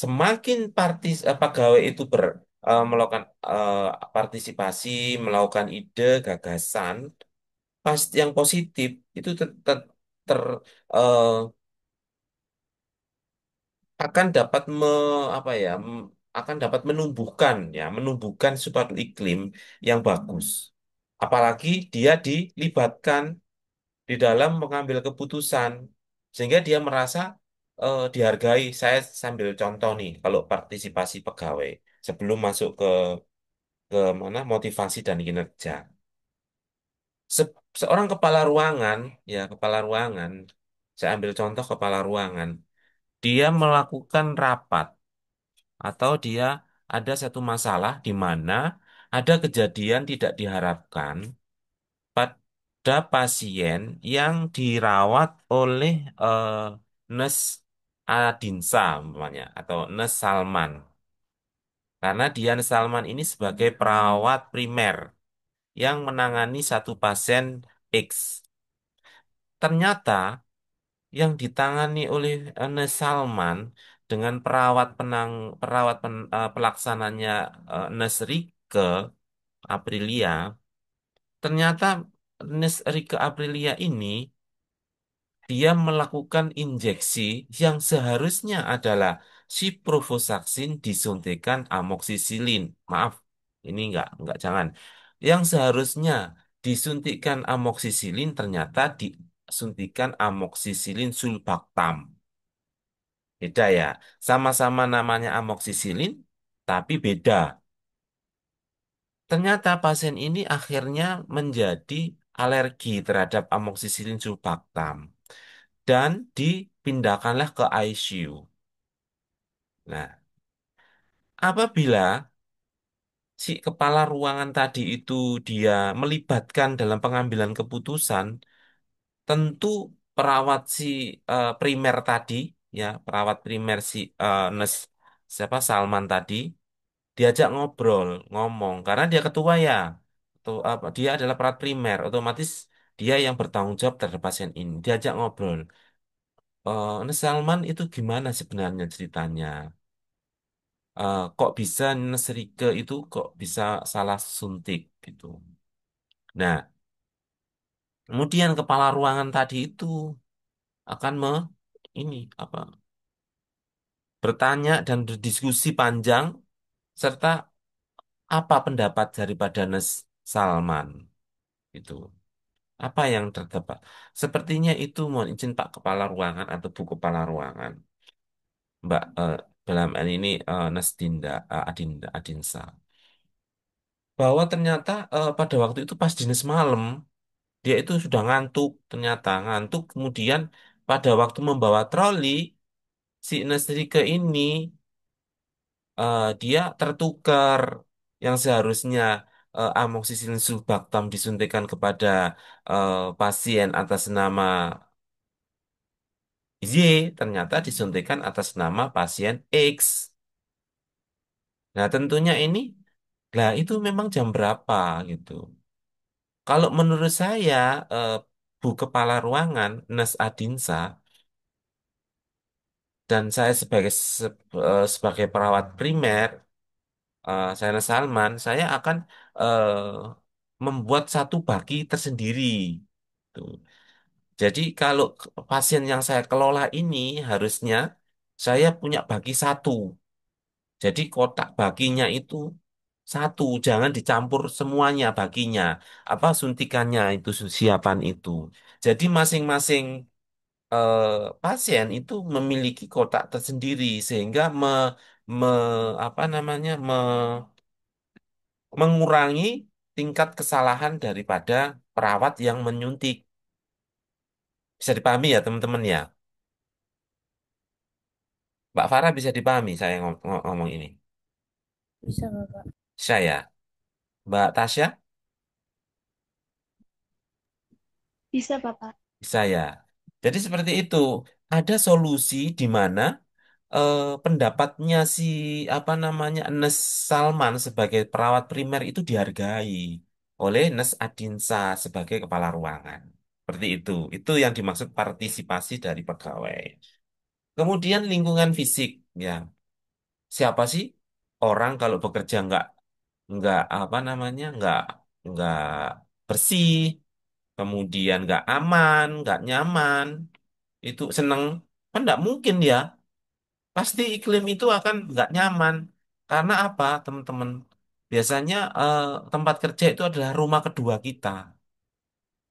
Semakin pegawai itu melakukan partisipasi, melakukan ide, gagasan, pasti yang positif itu ter- eh, akan dapat akan dapat menumbuhkan suatu iklim yang bagus. Apalagi dia dilibatkan di dalam mengambil keputusan sehingga dia merasa dihargai. Saya sambil contoh nih kalau partisipasi pegawai sebelum masuk ke mana motivasi dan kinerja. Seorang kepala ruangan, ya kepala ruangan, saya ambil contoh kepala ruangan, dia melakukan rapat atau dia ada satu masalah di mana ada kejadian tidak diharapkan pada pasien yang dirawat oleh Nurse Adinsa umpamanya atau Nurse Salman. Karena Dian Salman ini sebagai perawat primer yang menangani satu pasien X. Ternyata yang ditangani oleh Nurse Salman dengan pelaksananya Nurse Rike Aprilia, ternyata Nurse Rike Aprilia ini dia melakukan injeksi yang seharusnya adalah ciprofloxacin disuntikan amoksisilin. Maaf, ini enggak jangan. Yang seharusnya disuntikan amoksisilin ternyata disuntikan amoksisilin sulbactam. Beda ya. Sama-sama namanya amoksisilin, tapi beda. Ternyata pasien ini akhirnya menjadi alergi terhadap amoksisilin sulbactam dan dipindahkanlah ke ICU. Nah, apabila si kepala ruangan tadi itu dia melibatkan dalam pengambilan keputusan, tentu perawat si primer tadi ya perawat primer si Nes siapa Salman tadi diajak ngobrol, ngomong karena dia ketua ya. Atau apa dia adalah perawat primer, otomatis dia yang bertanggung jawab terhadap pasien ini. Diajak ngobrol. Nes Salman itu gimana sebenarnya ceritanya? Kok bisa Nes Rike itu kok bisa salah suntik gitu. Nah, kemudian kepala ruangan tadi itu akan ini apa bertanya dan berdiskusi panjang serta apa pendapat daripada Nes Salman itu. Apa yang terdapat? Sepertinya itu mohon izin Pak Kepala Ruangan atau Bu Kepala Ruangan. Mbak dalam hal ini Nestinda Adinsa. Bahwa ternyata pada waktu itu pas dinas malam dia itu sudah ngantuk, ternyata ngantuk. Kemudian pada waktu membawa troli si Nesrike ini dia tertukar yang seharusnya amoksisilin sulbactam disuntikan kepada pasien atas nama Y ternyata disuntikan atas nama pasien X. Nah, tentunya ini, lah itu memang jam berapa gitu. Kalau menurut saya, eh, Bu Kepala Ruangan, Nes Adinsa, dan saya sebagai perawat primer, saya Nes Salman, saya akan membuat satu baki tersendiri. Tuh. Jadi kalau pasien yang saya kelola ini harusnya saya punya baki satu. Jadi kotak baginya itu satu, jangan dicampur semuanya baginya. Apa suntikannya itu siapan itu. Jadi masing-masing eh, pasien itu memiliki kotak tersendiri sehingga me- apa namanya mengurangi tingkat kesalahan daripada perawat yang menyuntik. Bisa dipahami ya teman-teman ya. Mbak Farah bisa dipahami saya ngomong ini. Bisa nggak, Kak? Saya, Mbak Tasya Bisa, Bapak. bisa ya. Jadi seperti itu. Ada solusi di mana pendapatnya si apa namanya Nes Salman sebagai perawat primer itu dihargai oleh Nes Adinsa sebagai kepala ruangan. Seperti itu. Itu yang dimaksud partisipasi dari pegawai. Kemudian lingkungan fisik, ya. Siapa sih orang kalau bekerja nggak apa namanya nggak bersih, kemudian nggak aman, nggak nyaman, itu seneng kan nggak mungkin ya. Pasti iklim itu akan nggak nyaman. Karena apa, teman-teman? Biasanya tempat kerja itu adalah rumah kedua kita.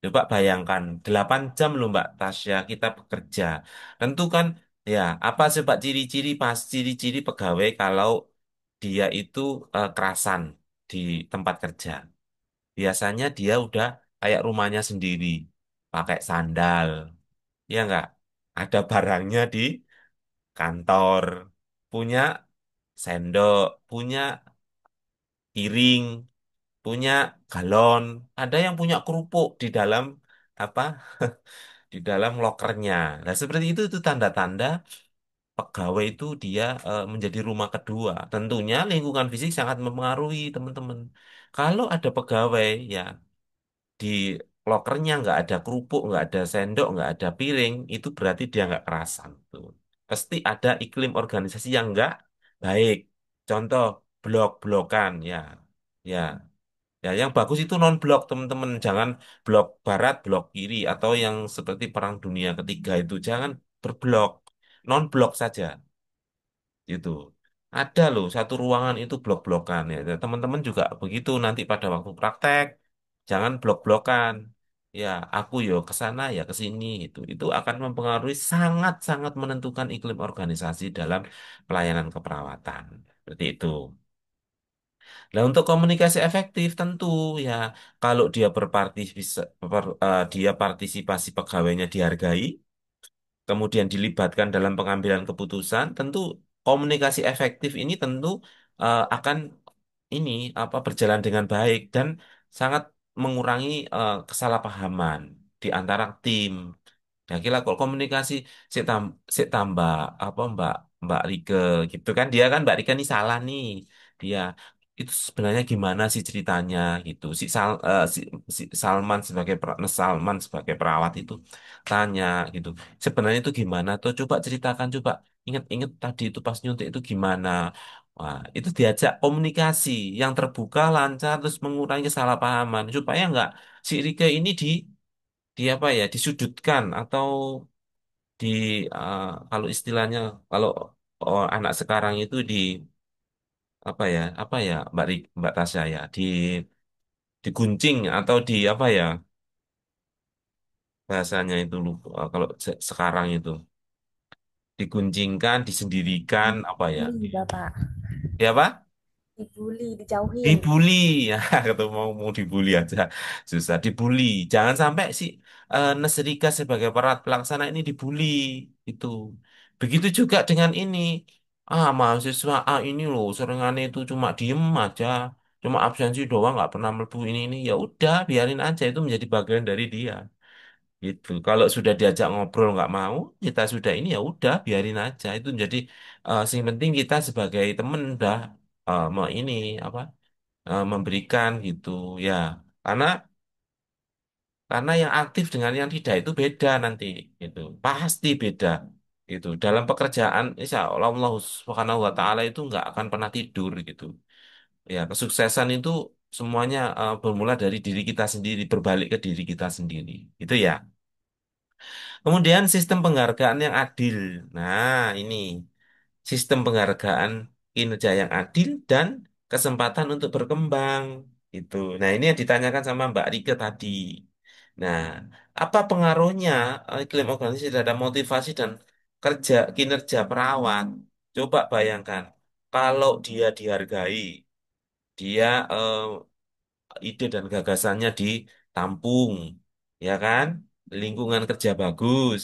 Coba bayangkan, 8 jam loh Mbak Tasya kita bekerja. Tentu kan, ya apa coba ciri-ciri pas ciri-ciri pegawai kalau dia itu kerasan di tempat kerja. Biasanya dia udah kayak rumahnya sendiri, pakai sandal, ya nggak? Ada barangnya di kantor, punya sendok, punya piring, punya galon, ada yang punya kerupuk di dalam apa? Di dalam lokernya. Nah, seperti itu tanda-tanda pegawai itu dia menjadi rumah kedua. Tentunya lingkungan fisik sangat mempengaruhi, teman-teman. Kalau ada pegawai ya di lokernya nggak ada kerupuk, nggak ada sendok, nggak ada piring, itu berarti dia nggak kerasan. Tuh. Pasti ada iklim organisasi yang nggak baik. Contoh blok-blokan ya, ya, ya. Yang bagus itu non blok teman-teman. Jangan blok barat, blok kiri, atau yang seperti Perang Dunia Ketiga itu jangan berblok, non blok saja. Gitu. Ada loh satu ruangan itu blok-blokan ya. Teman-teman juga begitu nanti pada waktu praktek jangan blok-blokan. Ya, aku yo ke sana ya ke sini itu. Itu akan mempengaruhi sangat-sangat menentukan iklim organisasi dalam pelayanan keperawatan. Seperti itu. Nah, untuk komunikasi efektif tentu ya kalau dia dia partisipasi pegawainya dihargai, kemudian dilibatkan dalam pengambilan keputusan, tentu komunikasi efektif ini tentu akan ini apa berjalan dengan baik dan sangat mengurangi kesalahpahaman di antara tim Ya kira kalau komunikasi si tambah apa Mbak Rike gitu kan dia kan Mbak Rike ini salah nih. Dia itu sebenarnya gimana sih ceritanya gitu. Si Salman sebagai Salman sebagai perawat itu tanya gitu. Sebenarnya itu gimana tuh coba ceritakan coba ingat-ingat tadi itu pas nyuntik itu gimana. Wah, itu diajak komunikasi yang terbuka, lancar, terus mengurangi kesalahpahaman supaya nggak si Rike ini di apa ya disudutkan atau di kalau istilahnya kalau anak sekarang itu di apa ya Mbak Tasya ya diguncing atau di apa ya bahasanya itu lupa kalau sekarang itu diguncingkan disendirikan apa ya Dibully, Bapak. ya apa Dibully, dijauhin. dibully ya ketemu mau dibully aja susah dibully jangan sampai si Nesrika sebagai perat pelaksana ini dibully itu begitu juga dengan ini mahasiswa A ini loh seringannya itu cuma diem aja cuma absensi doang nggak pernah melebu ini ya udah biarin aja itu menjadi bagian dari dia gitu kalau sudah diajak ngobrol nggak mau kita sudah ini ya udah biarin aja itu jadi sing penting kita sebagai temen udah mau ini apa memberikan gitu ya karena yang aktif dengan yang tidak itu beda nanti itu pasti beda itu dalam pekerjaan insya Allah Allah Subhanahu wa taala itu nggak akan pernah tidur gitu ya kesuksesan itu semuanya bermula dari diri kita sendiri berbalik ke diri kita sendiri itu ya kemudian sistem penghargaan yang adil nah ini sistem penghargaan kinerja yang adil dan kesempatan untuk berkembang. Itu. Nah, ini yang ditanyakan sama Mbak Rike tadi. Nah, apa pengaruhnya iklim organisasi terhadap motivasi dan kinerja perawat? Coba bayangkan, kalau dia dihargai, dia ide dan gagasannya ditampung, ya kan? Lingkungan kerja bagus,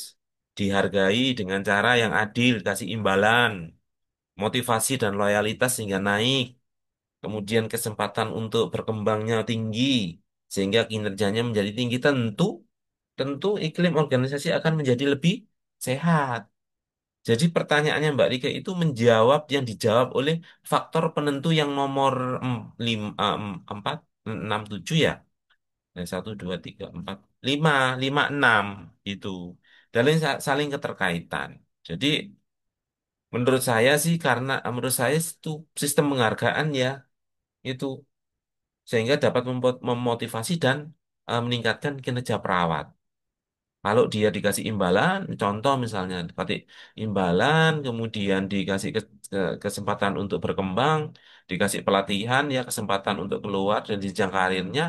dihargai dengan cara yang adil, kasih imbalan motivasi dan loyalitas sehingga naik, kemudian kesempatan untuk berkembangnya tinggi, sehingga kinerjanya menjadi tinggi, tentu iklim organisasi akan menjadi lebih sehat. Jadi pertanyaannya Mbak Rika itu menjawab yang dijawab oleh faktor penentu yang nomor 4, 6, 7 ya. Satu, dua, tiga, empat, lima, lima, enam itu. Dan ini saling keterkaitan. Jadi menurut saya itu sistem penghargaan ya itu sehingga dapat memotivasi dan meningkatkan kinerja perawat. Kalau dia dikasih imbalan, contoh misalnya dikasih imbalan, kemudian dikasih kesempatan untuk berkembang, dikasih pelatihan ya kesempatan untuk keluar dan jenjang karirnya,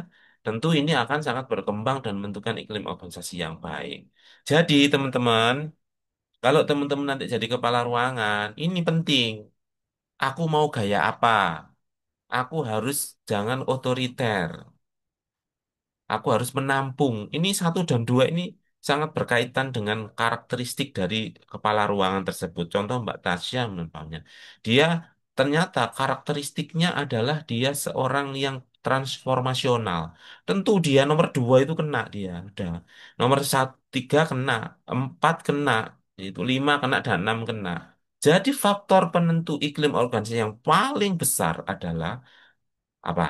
tentu ini akan sangat berkembang dan menentukan iklim organisasi yang baik. Jadi teman-teman, kalau teman-teman nanti jadi kepala ruangan, ini penting. Aku mau gaya apa? Aku harus jangan otoriter. Aku harus menampung. Ini satu dan dua ini sangat berkaitan dengan karakteristik dari kepala ruangan tersebut. Contoh Mbak Tasya menempatnya. Dia ternyata karakteristiknya adalah dia seorang yang transformasional. Tentu dia nomor dua itu kena dia. Udah. Nomor satu, tiga kena, empat kena, itu lima kena dan enam kena. Jadi faktor penentu iklim organisasi yang paling besar adalah apa?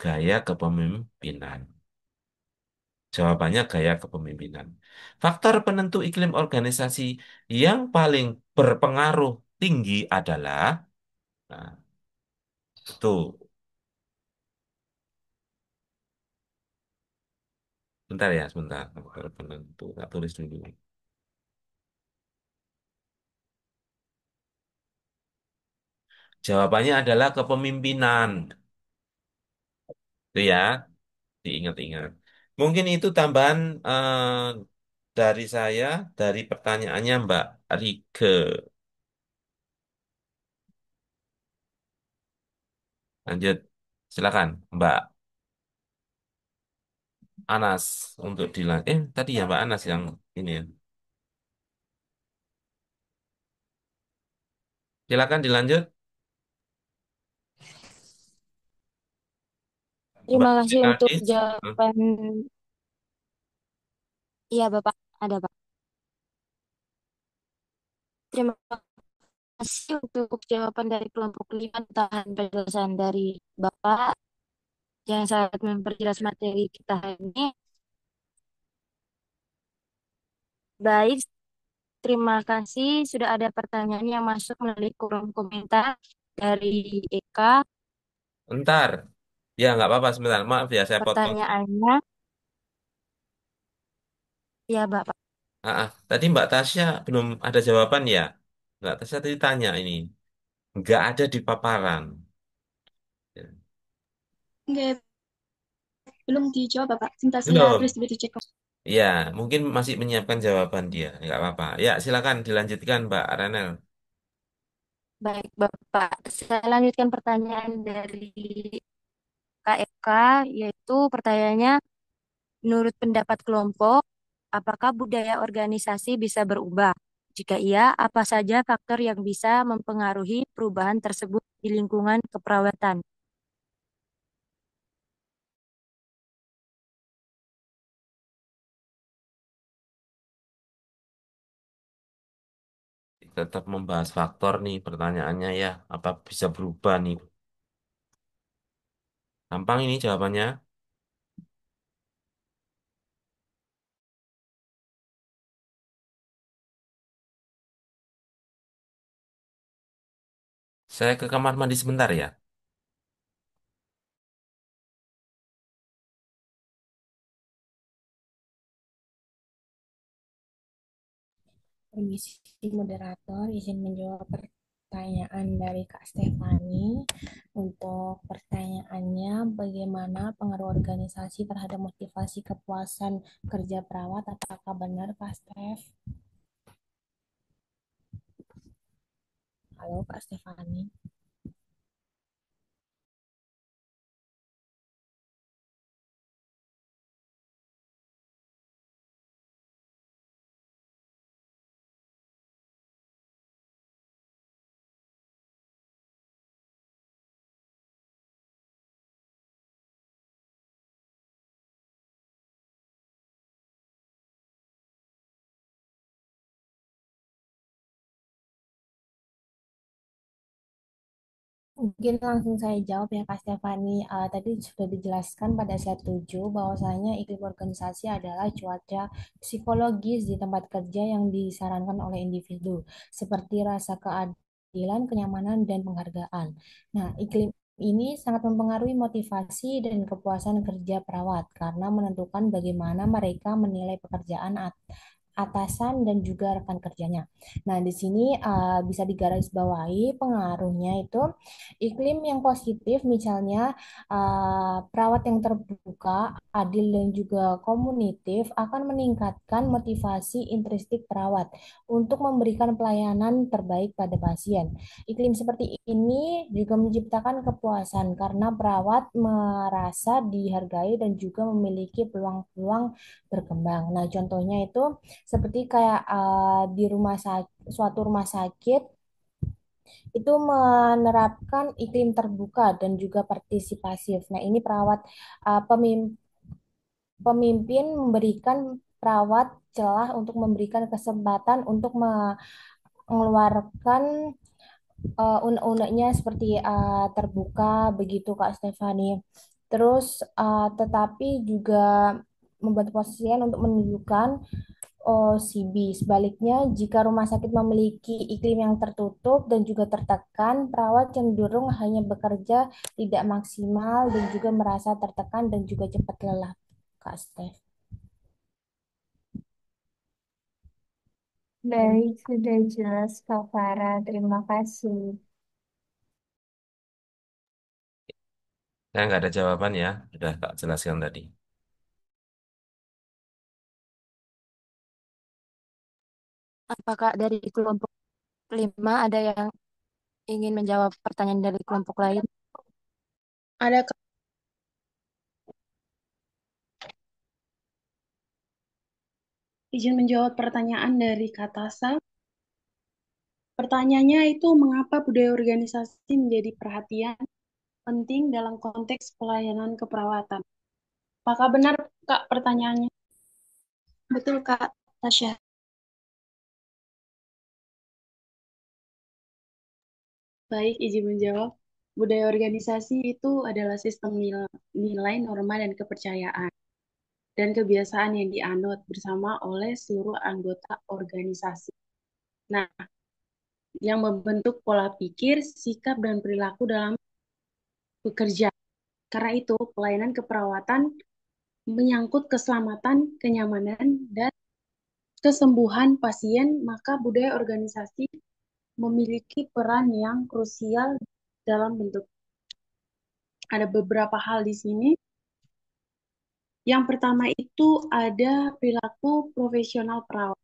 Gaya kepemimpinan. Jawabannya gaya kepemimpinan. Faktor penentu iklim organisasi yang paling berpengaruh tinggi adalah, nah, itu, bentar ya, sebentar. Faktor penentu, tak tulis dulu. Jawabannya adalah kepemimpinan. Itu ya, diingat-ingat. Mungkin itu tambahan dari saya, dari pertanyaannya Mbak Rike. Lanjut, silakan Mbak Anas untuk dilanjut. Tadi ya Mbak Anas yang ini ya. Silakan dilanjut. Mbak Terima kasih untuk Nadis. jawaban. Iya, Bapak. Ada, Pak. Terima kasih untuk jawaban dari kelompok 5 tahan penjelasan dari Bapak yang sangat memperjelas materi kita hari ini. Baik, terima kasih. Sudah ada pertanyaan yang masuk melalui kolom komentar dari Eka. Bentar. Ya, nggak apa-apa sebentar. Maaf ya, saya potong. Pertanyaannya, ya Bapak. Tadi Mbak Tasya belum ada jawaban ya? Mbak Tasya tadi tanya ini. Nggak ada di paparan. Ya. Nggak, belum dijawab, Bapak. Sebentar saya Belum. review dicek. Ya, mungkin masih menyiapkan jawaban dia. Nggak apa-apa. Ya, silakan dilanjutkan Mbak Renel. Baik, Bapak. Saya lanjutkan pertanyaan dari Kak Eka, yaitu pertanyaannya, menurut pendapat kelompok, apakah budaya organisasi bisa berubah? Jika iya, apa saja faktor yang bisa mempengaruhi perubahan tersebut di lingkungan keperawatan? Tetap membahas faktor nih pertanyaannya ya. Apa bisa berubah nih? Gampang ini jawabannya. Saya ke kamar mandi sebentar ya. Permisi moderator, izin menjawab pertanyaan dari Kak Stefani. Untuk pertanyaannya, bagaimana pengaruh organisasi terhadap motivasi kepuasan kerja perawat? Apakah benar, Kak Stef? Halo, Kak Stefani. Mungkin langsung saya jawab ya Kak Stefani. Tadi sudah dijelaskan pada slide 7 bahwasanya iklim organisasi adalah cuaca psikologis di tempat kerja yang disarankan oleh individu, seperti rasa keadilan, kenyamanan, dan penghargaan. Nah, iklim ini sangat mempengaruhi motivasi dan kepuasan kerja perawat karena menentukan bagaimana mereka menilai pekerjaan atasan dan juga rekan kerjanya. Nah, di sini bisa digarisbawahi pengaruhnya itu iklim yang positif, misalnya perawat yang terbuka, adil dan juga komunitif akan meningkatkan motivasi intrinsik perawat untuk memberikan pelayanan terbaik pada pasien. Iklim seperti ini juga menciptakan kepuasan karena perawat merasa dihargai dan juga memiliki peluang-peluang berkembang. Nah, contohnya itu seperti kayak di suatu rumah sakit itu menerapkan iklim terbuka dan juga partisipasif. Nah, ini pemimpin memberikan perawat celah untuk memberikan kesempatan untuk mengeluarkan unek-uneknya seperti terbuka begitu Kak Stefani. Terus tetapi juga membantu pasien untuk menunjukkan OCB. Sebaliknya, jika rumah sakit memiliki iklim yang tertutup dan juga tertekan, perawat cenderung hanya bekerja tidak maksimal dan juga merasa tertekan dan juga cepat lelah, Kak Steph. Baik, sudah jelas Kak Farah. Terima kasih. Saya nggak ada jawaban ya. Sudah tak jelaskan tadi. Apakah dari kelompok 5 ada yang ingin menjawab pertanyaan dari kelompok lain? Ada izin menjawab pertanyaan dari Katasa. Pertanyaannya itu mengapa budaya organisasi menjadi perhatian penting dalam konteks pelayanan keperawatan? Apakah benar, Kak, pertanyaannya? Betul, Kak Tasya. Baik, izin menjawab. Budaya organisasi itu adalah sistem nilai, norma, dan kepercayaan, dan kebiasaan yang dianut bersama oleh seluruh anggota organisasi. Nah, yang membentuk pola pikir, sikap, dan perilaku dalam bekerja. Karena itu, pelayanan keperawatan menyangkut keselamatan, kenyamanan, dan kesembuhan pasien, maka budaya organisasi memiliki peran yang krusial dalam bentuk. Ada beberapa hal di sini. Yang pertama itu ada perilaku profesional perawat.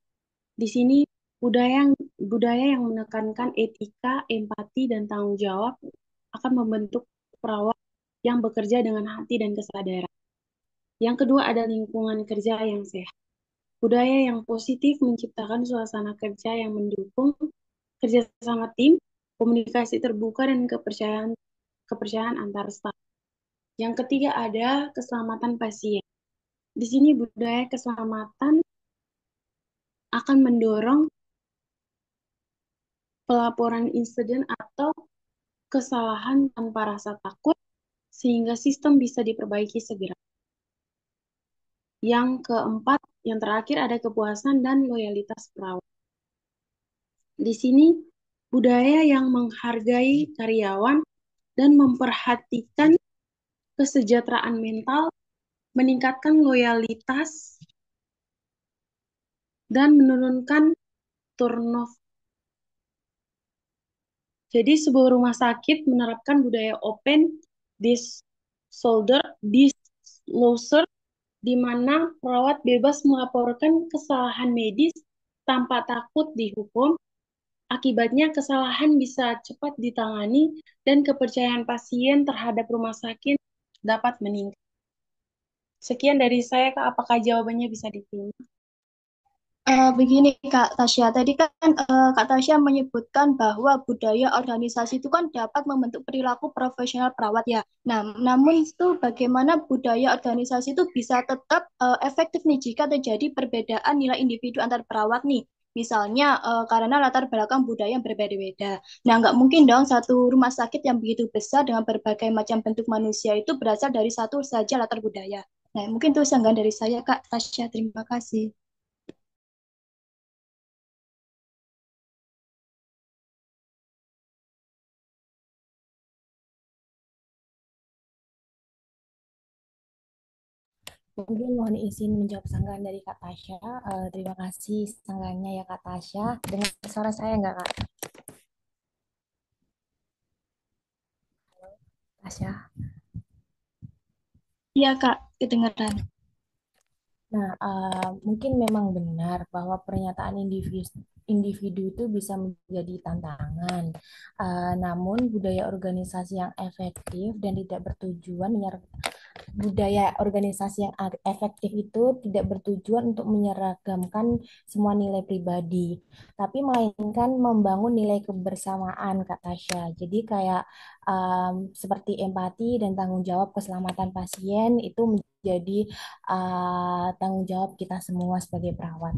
Di sini budaya budaya yang menekankan etika, empati, dan tanggung jawab akan membentuk perawat yang bekerja dengan hati dan kesadaran. Yang kedua ada lingkungan kerja yang sehat. Budaya yang positif menciptakan suasana kerja yang mendukung kerjasama tim, komunikasi terbuka, dan kepercayaan kepercayaan antar staf. Yang ketiga ada keselamatan pasien. Di sini budaya keselamatan akan mendorong pelaporan insiden atau kesalahan tanpa rasa takut sehingga sistem bisa diperbaiki segera. Yang keempat, yang terakhir ada kepuasan dan loyalitas perawat. Di sini budaya yang menghargai karyawan dan memperhatikan kesejahteraan mental, meningkatkan loyalitas dan menurunkan turnover. Jadi sebuah rumah sakit menerapkan budaya open disclosure di mana perawat bebas melaporkan kesalahan medis tanpa takut dihukum. Akibatnya kesalahan bisa cepat ditangani dan kepercayaan pasien terhadap rumah sakit dapat meningkat. Sekian dari saya, Kak. Apakah jawabannya bisa diterima? Begini Kak Tasya, tadi kan Kak Tasya menyebutkan bahwa budaya organisasi itu kan dapat membentuk perilaku profesional perawat ya. Nah, namun itu bagaimana budaya organisasi itu bisa tetap efektif nih jika terjadi perbedaan nilai individu antar perawat nih. Misalnya karena latar belakang budaya yang berbeda-beda. Nah, nggak mungkin dong satu rumah sakit yang begitu besar dengan berbagai macam bentuk manusia itu berasal dari satu saja latar budaya. Nah, mungkin itu sanggahan dari saya Kak Tasya. Terima kasih. Mungkin mohon izin menjawab sanggahan dari Kak Tasya. Terima kasih sanggahannya ya Kak Tasya. Dengar suara saya nggak Kak Tasya? Iya Kak, kedengaran. Nah, mungkin memang benar bahwa pernyataan individu individu itu bisa menjadi tantangan. Namun budaya organisasi yang efektif dan tidak bertujuan budaya organisasi yang efektif itu tidak bertujuan untuk menyeragamkan semua nilai pribadi, tapi melainkan membangun nilai kebersamaan, Kak Tasya. Jadi kayak seperti empati dan tanggung jawab keselamatan pasien itu menjadi tanggung jawab kita semua sebagai perawat.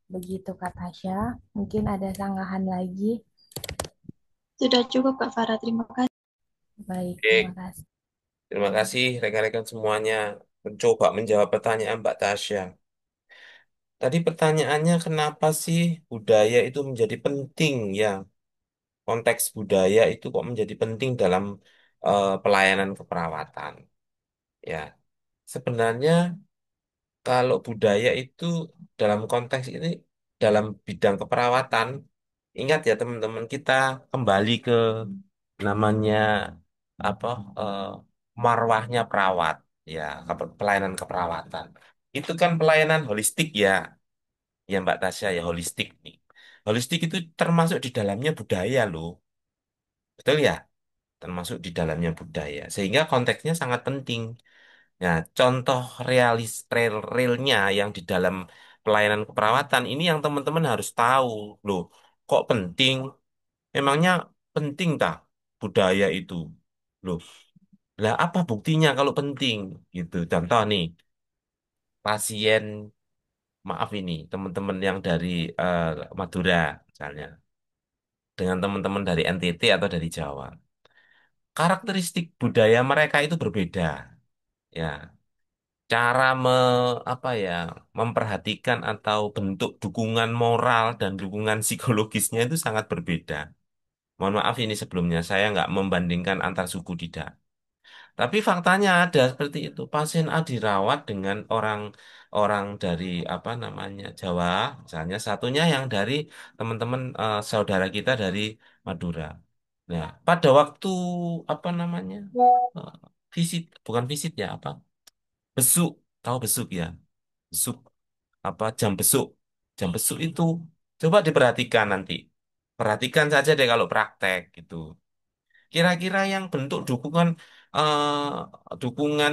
Begitu Kak Tasya. Mungkin ada sanggahan lagi. Sudah cukup Kak Farah, terima kasih. Baik, terima Baik, kasih. terima kasih rekan-rekan semuanya mencoba menjawab pertanyaan Mbak Tasya. Tadi pertanyaannya kenapa sih budaya itu menjadi penting ya? Konteks budaya itu kok menjadi penting dalam pelayanan keperawatan? Ya, sebenarnya kalau budaya itu dalam konteks ini dalam bidang keperawatan, ingat ya teman-teman kita kembali ke namanya apa eh, marwahnya perawat ya pelayanan keperawatan. Itu kan pelayanan holistik ya, ya Mbak Tasya ya holistik nih. Holistik itu termasuk di dalamnya budaya loh, betul ya? Termasuk di dalamnya budaya. Sehingga konteksnya sangat penting. Nah, contoh realnya yang di dalam pelayanan keperawatan ini yang teman-teman harus tahu. Loh, kok penting? Emangnya penting tak budaya itu? Loh, lah apa buktinya kalau penting? Gitu. Contoh nih, pasien, maaf ini, teman-teman yang dari Madura misalnya. dengan teman-teman dari NTT atau dari Jawa. Karakteristik budaya mereka itu berbeda. Ya, cara apa ya, memperhatikan atau bentuk dukungan moral dan dukungan psikologisnya itu sangat berbeda. Mohon maaf ini sebelumnya saya nggak membandingkan antar suku tidak. Tapi faktanya ada seperti itu. Pasien A dirawat dengan orang dari apa namanya Jawa, misalnya satunya yang dari teman-teman saudara kita dari Madura. Nah, pada waktu apa namanya eh, visit, bukan visit ya apa, besuk, tahu besuk ya, besuk apa jam besuk itu coba diperhatikan nanti, perhatikan saja deh kalau praktek gitu. Kira-kira yang bentuk dukungan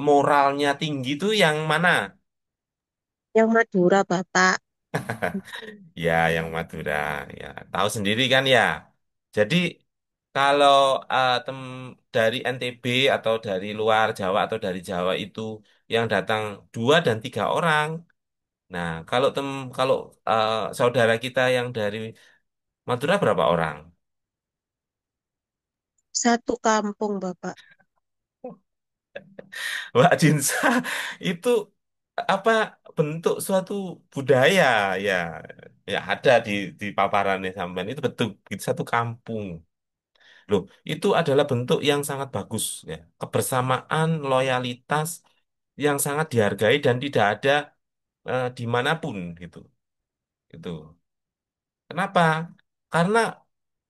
moralnya tinggi itu yang mana? Yang Madura, Bapak. Ya, yang Madura. Ya, tahu sendiri kan ya. Jadi kalau dari NTB atau dari luar Jawa atau dari Jawa itu yang datang 2 dan 3 orang. Nah, kalau saudara kita yang dari Madura berapa orang? Satu kampung, Bapak. Mbak Jinsa itu apa, bentuk suatu budaya ya, ya ada di paparannya sampean itu betul itu satu kampung loh, itu adalah bentuk yang sangat bagus ya, kebersamaan, loyalitas yang sangat dihargai dan tidak ada dimanapun gitu itu. Kenapa? Karena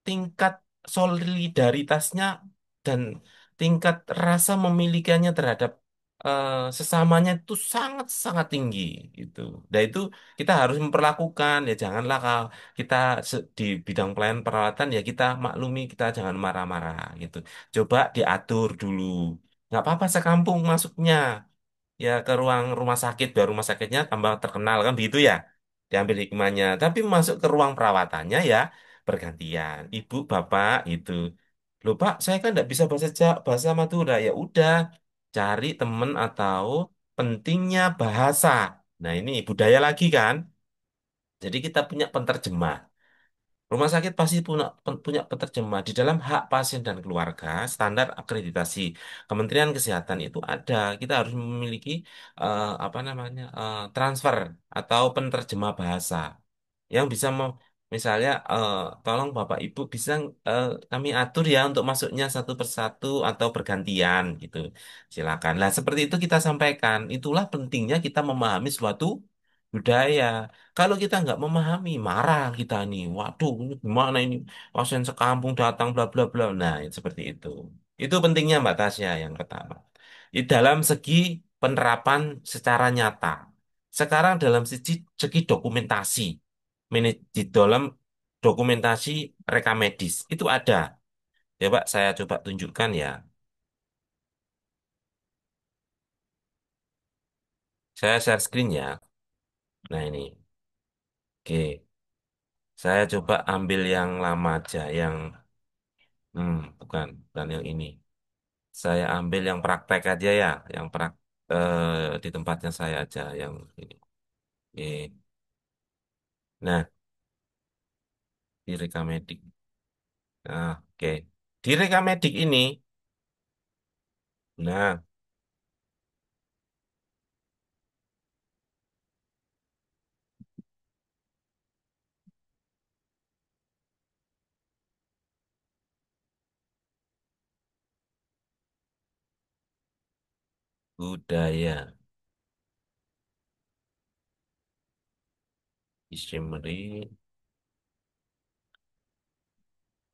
tingkat solidaritasnya dan tingkat rasa memilikannya terhadap sesamanya itu sangat-sangat tinggi gitu. Dan itu kita harus memperlakukan ya, janganlah kalau kita di bidang pelayanan perawatan ya kita maklumi, kita jangan marah-marah gitu. Coba diatur dulu. Nggak apa-apa sekampung masuknya ya ke ruang rumah sakit, biar rumah sakitnya tambah terkenal kan begitu ya, diambil hikmahnya. Tapi masuk ke ruang perawatannya ya bergantian, ibu bapak itu. Loh Pak, saya kan nggak bisa bahasa Madura, ya udah cari temen atau pentingnya bahasa. Nah ini budaya lagi kan, jadi kita punya penterjemah. Rumah sakit pasti punya penerjemah di dalam hak pasien dan keluarga. Standar akreditasi Kementerian Kesehatan itu ada. Kita harus memiliki apa namanya transfer atau penerjemah bahasa yang bisa misalnya tolong Bapak Ibu bisa kami atur ya untuk masuknya satu persatu atau bergantian gitu. Silakan. Nah, seperti itu kita sampaikan. Itulah pentingnya kita memahami suatu budaya. Kalau kita nggak memahami, marah kita nih. Waduh, ini gimana ini? Pasien sekampung datang bla bla bla. Nah, seperti itu. Itu pentingnya Mbak Tasya yang pertama. Di dalam segi penerapan secara nyata. Sekarang dalam segi dokumentasi, di dalam dokumentasi rekam medis itu ada. Ya Pak, saya coba tunjukkan ya. Saya share screen ya. Nah ini, oke. Saya coba ambil yang lama aja, yang bukan, bukan yang ini. Saya ambil yang praktek aja ya, yang di tempatnya saya aja yang ini. Oke. Nah, di Rekamedik. Nah, oke. Di Rekamedik ini, nah, budaya, Isimri.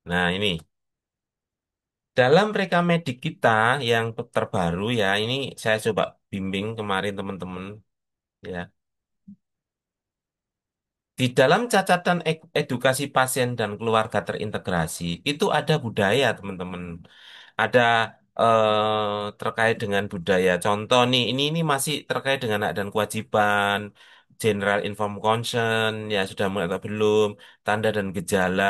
Nah, ini. Dalam Rekamedik kita yang terbaru ya, ini saya coba bimbing kemarin teman-teman ya. Di dalam catatan edukasi pasien dan keluarga terintegrasi, itu ada budaya, teman-teman. Ada terkait dengan budaya. Contoh nih, ini masih terkait dengan hak dan kewajiban, general inform consent, ya sudah mulai atau belum, tanda dan gejala,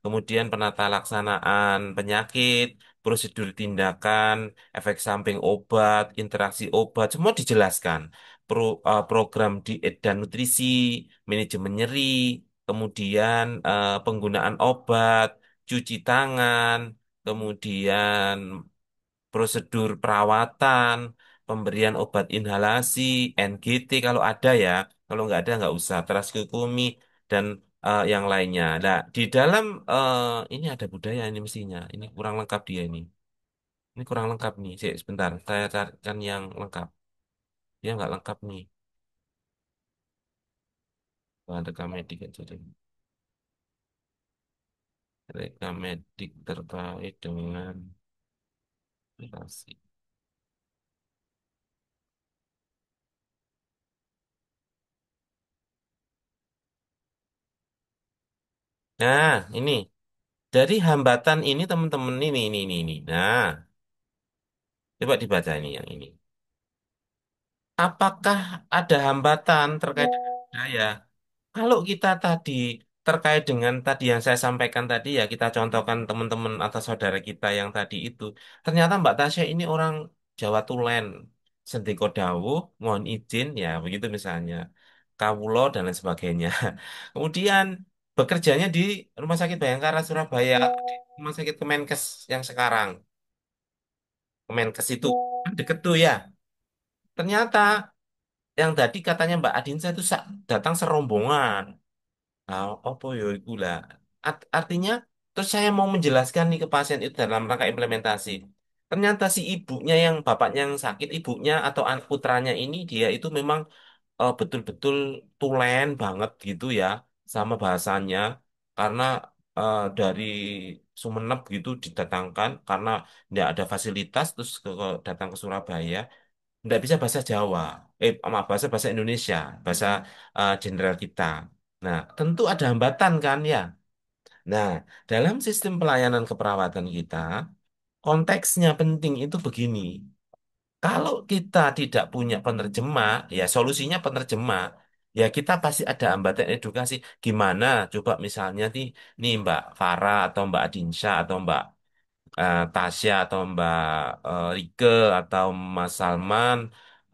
kemudian penata laksanaan penyakit, prosedur tindakan, efek samping obat, interaksi obat, semua dijelaskan. Program diet dan nutrisi, manajemen nyeri. kemudian penggunaan obat, cuci tangan, kemudian prosedur perawatan, pemberian obat inhalasi, NGT kalau ada ya, kalau nggak ada nggak usah, tracheostomi dan yang lainnya. Nah, di dalam ini ada budaya ini mestinya, ini kurang lengkap dia ini. Ini kurang lengkap nih. Sebentar, saya carikan yang lengkap. Dia nggak lengkap nih. Bahan rekam medik aja deh. Rekam medik terkait dengan operasi. Nah, ini dari hambatan ini teman-teman ini. Nah, coba dibaca ini yang ini. Apakah ada hambatan terkait dengan budaya? Kalau kita tadi terkait dengan tadi yang saya sampaikan tadi ya, kita contohkan teman-teman atau saudara kita yang tadi itu. Ternyata Mbak Tasya ini orang Jawa Tulen, Sendiko Dawuh, mohon izin ya, begitu misalnya. Kawulo dan lain sebagainya. Kemudian bekerjanya di Rumah Sakit Bayangkara Surabaya, di Rumah Sakit Kemenkes yang sekarang. Kemenkes itu kan deket tuh ya. Ternyata yang tadi katanya Mbak Adinsa itu datang serombongan. Nah, apa yo iku lah. Artinya, terus saya mau menjelaskan nih ke pasien itu dalam rangka implementasi. Ternyata si ibunya yang bapaknya yang sakit, ibunya atau putranya ini dia itu memang betul-betul tulen banget gitu ya sama bahasanya karena dari Sumeneb gitu didatangkan karena tidak ada fasilitas terus datang ke Surabaya nggak bisa bahasa Jawa, maaf bahasa bahasa Indonesia, bahasa general kita. Nah, tentu ada hambatan kan ya. Nah, dalam sistem pelayanan keperawatan kita, konteksnya penting itu begini. Kalau kita tidak punya penerjemah, ya solusinya penerjemah. Ya kita pasti ada hambatan edukasi. Gimana? Coba misalnya nih Mbak Farah atau Mbak Adinsya atau Mbak Tasya atau Mbak Rike atau Mas Salman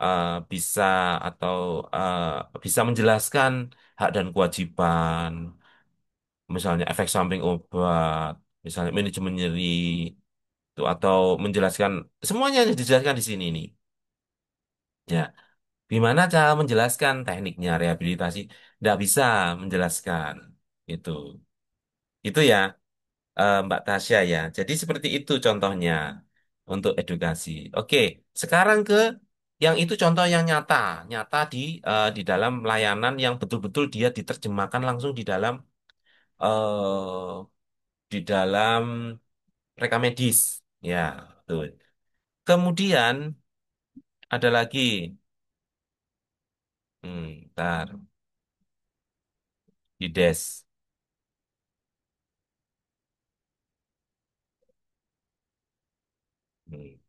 eh, bisa atau bisa menjelaskan hak dan kewajiban, misalnya efek samping obat, misalnya manajemen nyeri, itu atau menjelaskan semuanya dijelaskan di sini nih. Ya, gimana cara menjelaskan tekniknya rehabilitasi? Nggak bisa menjelaskan itu. Itu ya. Mbak Tasya ya. Jadi seperti itu contohnya untuk edukasi. Oke, sekarang ke yang itu contoh yang nyata, nyata di dalam layanan yang betul-betul dia diterjemahkan langsung eh, di dalam rekam medis. Ya, betul. Kemudian ada lagi, ntar di des. Hmm.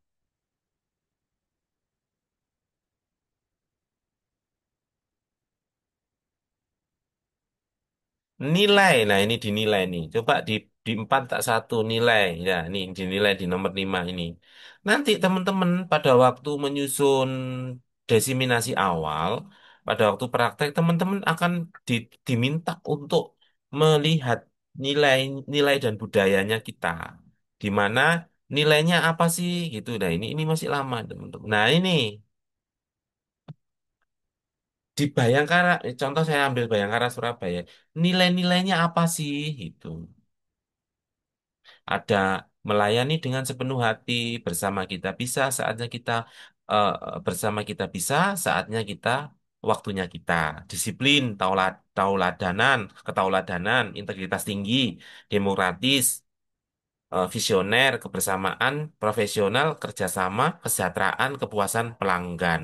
Nilai, nah ini dinilai nih. Coba di 4 tak satu nilai. Ya, ini dinilai di nomor 5 ini. Nanti teman-teman pada waktu menyusun desiminasi awal, pada waktu praktek, teman-teman akan diminta untuk melihat nilai nilai dan budayanya kita. Di mana nilainya apa sih gitu. Nah, ini masih lama, teman-teman. Nah, ini di Bayangkara, contoh saya ambil Bayangkara Surabaya. Nilai-nilainya apa sih gitu. Ada melayani dengan sepenuh hati, bersama kita bisa, saatnya kita eh, bersama kita bisa, saatnya kita waktunya kita. Disiplin, tauladanan, ketauladanan, integritas tinggi, demokratis, visioner, kebersamaan, profesional, kerjasama, kesejahteraan, kepuasan pelanggan.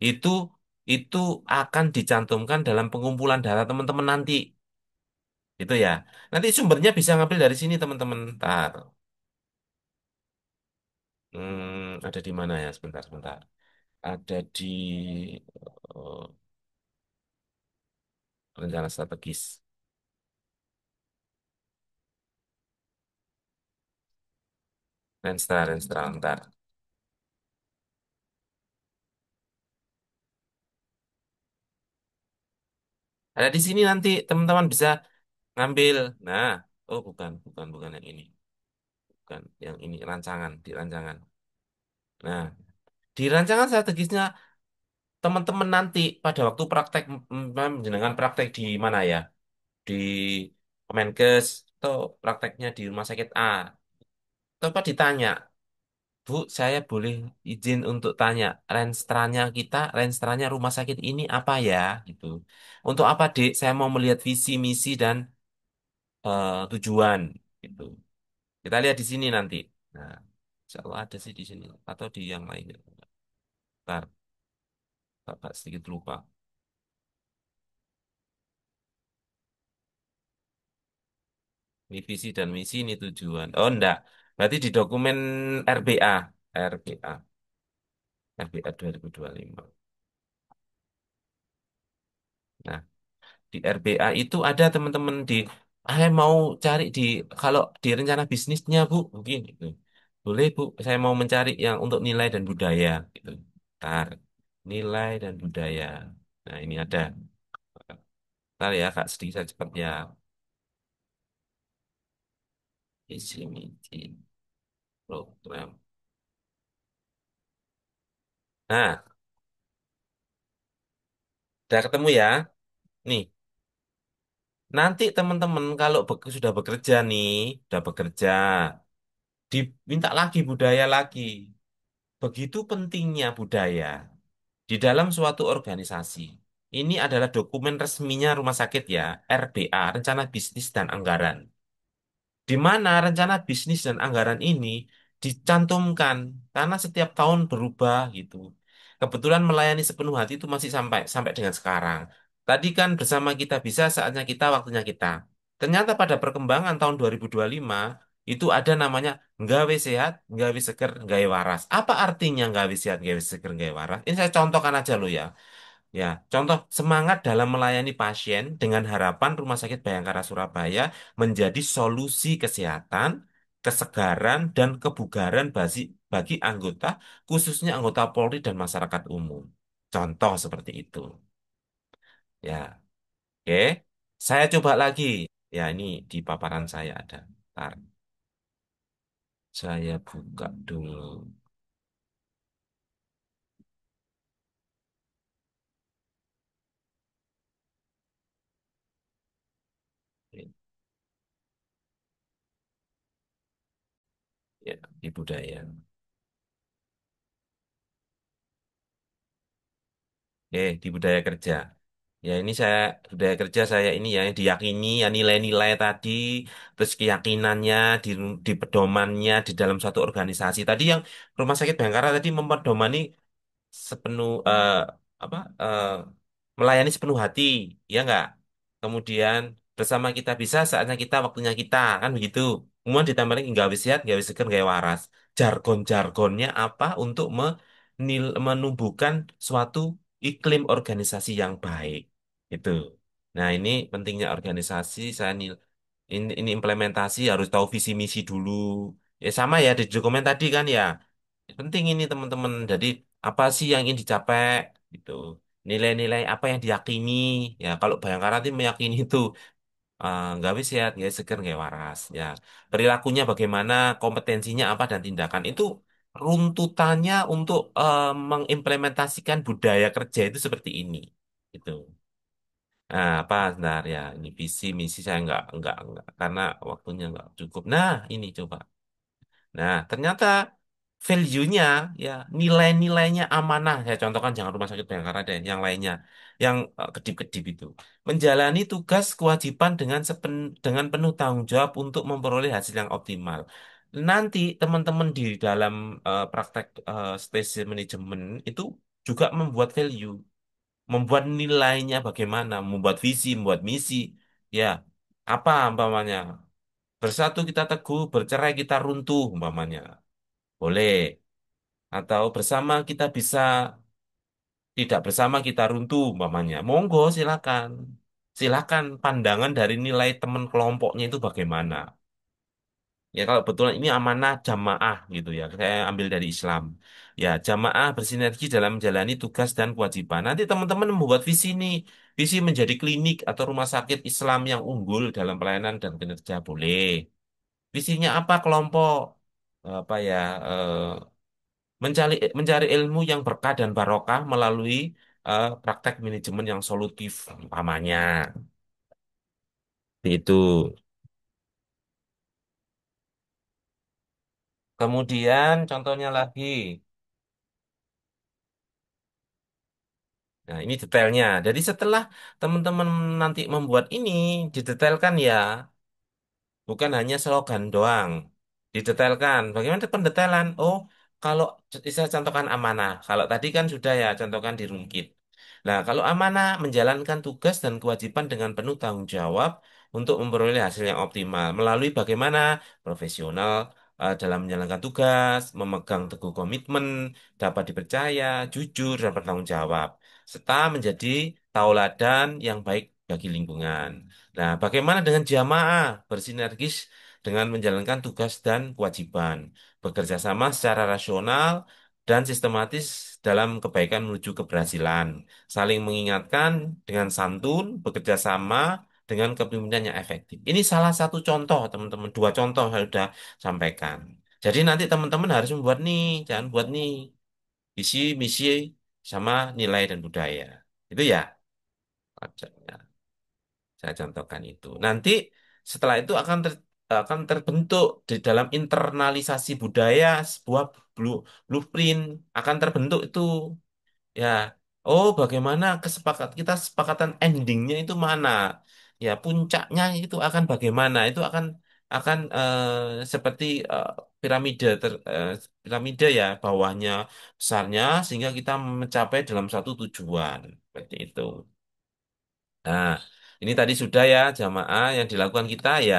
Itu itu akan dicantumkan dalam pengumpulan data teman-teman nanti. Itu ya. Nanti sumbernya bisa ngambil dari sini teman-teman. Ntar. Ada di mana ya? Sebentar, sebentar. Ada di eh, rencana strategis. Renstra, Renstra, ntar. Ada di sini nanti teman-teman bisa ngambil. Nah, oh bukan, bukan yang ini. Bukan yang ini rancangan, di rancangan. Nah, di rancangan strategisnya teman-teman nanti pada waktu praktek jenengan praktek di mana ya? Di Kemenkes atau prakteknya di rumah sakit A. Coba ditanya, Bu, saya boleh izin untuk tanya, renstranya kita, renstranya rumah sakit ini apa ya? Gitu. Untuk apa, Dek? Saya mau melihat visi, misi, dan tujuan. Gitu. Kita lihat di sini nanti. Nah, insya Allah ada sih di sini. Atau di yang lainnya. Bentar, Bapak sedikit lupa. Ini visi dan misi, ini tujuan. Oh, enggak. Berarti di dokumen RBA. RBA. RBA 2025. Nah, di RBA itu ada teman-teman di saya mau cari di kalau di rencana bisnisnya Bu mungkin gitu. Boleh Bu, saya mau mencari yang untuk nilai dan budaya gitu. Ntar nilai dan budaya. Nah, ini ada. Ntar ya Kak sedikit saja cepat ya. Visi misi program. Nah, udah ketemu ya. Nih, nanti teman-teman kalau sudah bekerja nih, sudah bekerja, diminta lagi budaya lagi. Begitu pentingnya budaya di dalam suatu organisasi. Ini adalah dokumen resminya rumah sakit ya, RBA, Rencana Bisnis dan Anggaran. Di mana rencana bisnis dan anggaran ini dicantumkan karena setiap tahun berubah gitu. Kebetulan melayani sepenuh hati itu masih sampai sampai dengan sekarang. Tadi kan bersama kita bisa saatnya kita waktunya kita. Ternyata pada perkembangan tahun 2025 itu ada namanya nggawe sehat, nggawe seger, nggawe waras. Apa artinya nggawe sehat, nggawe seger, nggawe waras? Ini saya contohkan aja loh ya. Ya, contoh semangat dalam melayani pasien dengan harapan Rumah Sakit Bayangkara Surabaya menjadi solusi kesehatan, kesegaran, dan kebugaran bagi anggota, khususnya anggota Polri dan masyarakat umum. Contoh seperti itu. Ya, oke. Saya coba lagi. Ya, ini di paparan saya ada. Ntar, saya buka dulu. Ya, di budaya. Di budaya kerja. Ya ini saya budaya kerja saya ini ya yang diyakini ya nilai-nilai tadi, terus keyakinannya di pedomannya di dalam suatu organisasi. Tadi yang Rumah Sakit Bayangkara tadi mempedomani sepenuh apa melayani sepenuh hati, ya enggak? Kemudian bersama kita bisa saatnya kita waktunya kita kan begitu. Kemudian ditambah lagi nggak sehat, nggak seger, nggak waras. Jargon-jargonnya apa untuk menumbuhkan suatu iklim organisasi yang baik. Itu. Nah, ini pentingnya organisasi. Ini implementasi harus tahu visi misi dulu. Ya sama ya di dokumen tadi kan ya. Penting ini teman-teman. Jadi apa sih yang ingin dicapai gitu. Nilai-nilai apa yang diyakini. Ya kalau Bayangkara itu meyakini itu nggak bisa sehat, nggak seger, nggak waras. Ya perilakunya bagaimana, kompetensinya apa dan tindakan itu runtutannya untuk mengimplementasikan budaya kerja itu seperti ini. Gitu. Nah, apa sebentar ya ini visi misi saya nggak karena waktunya nggak cukup. Nah, ini coba. Nah, ternyata value-nya ya nilai-nilainya amanah. Saya contohkan jangan Rumah Sakit Bayangkara deh, yang lainnya yang kedip-kedip itu. Menjalani tugas kewajiban dengan penuh tanggung jawab untuk memperoleh hasil yang optimal. Nanti teman-teman di dalam praktek station manajemen itu juga membuat value, membuat nilainya bagaimana, membuat visi, membuat misi. Ya, apa umpamanya? Bersatu kita teguh, bercerai kita runtuh umpamanya. Boleh. Atau bersama kita bisa, tidak bersama kita runtuh umpamanya. Monggo silakan. Silakan pandangan dari nilai teman kelompoknya itu bagaimana. Ya kalau betulan ini amanah jamaah gitu ya. Saya ambil dari Islam. Ya, jamaah bersinergi dalam menjalani tugas dan kewajiban. Nanti teman-teman membuat visi nih. Visi menjadi klinik atau rumah sakit Islam yang unggul dalam pelayanan dan kinerja boleh. Visinya apa kelompok? Apa ya? eh, mencari ilmu yang berkah dan barokah melalui praktek manajemen yang solutif umpamanya. Itu. Kemudian contohnya lagi. Nah, ini detailnya. Jadi setelah teman-teman nanti membuat ini, didetailkan ya, bukan hanya slogan doang. Didetailkan. Bagaimana pendetailan? Oh, kalau saya contohkan amanah. Kalau tadi kan sudah ya, contohkan di Rumkit. Nah, kalau amanah menjalankan tugas dan kewajiban dengan penuh tanggung jawab untuk memperoleh hasil yang optimal melalui bagaimana profesional dalam menjalankan tugas, memegang teguh komitmen, dapat dipercaya, jujur dan bertanggung jawab, serta menjadi tauladan yang baik bagi lingkungan. Nah, bagaimana dengan jamaah bersinergis dengan menjalankan tugas dan kewajiban, bekerja sama secara rasional dan sistematis dalam kebaikan menuju keberhasilan, saling mengingatkan dengan santun, bekerja sama dengan kepemimpinan yang efektif. Ini salah satu contoh, teman-teman. Dua contoh saya sudah sampaikan. Jadi nanti teman-teman harus membuat nih, jangan buat nih visi, misi, sama nilai dan budaya. Itu ya. Saya contohkan itu. Nanti setelah itu akan terbentuk di dalam internalisasi budaya sebuah blueprint akan terbentuk itu ya. Oh, bagaimana kita sepakatan endingnya itu mana? Ya, puncaknya itu akan bagaimana? Itu akan seperti piramida ya, bawahnya besarnya sehingga kita mencapai dalam satu tujuan. Seperti itu. Nah, ini tadi sudah ya jamaah yang dilakukan kita ya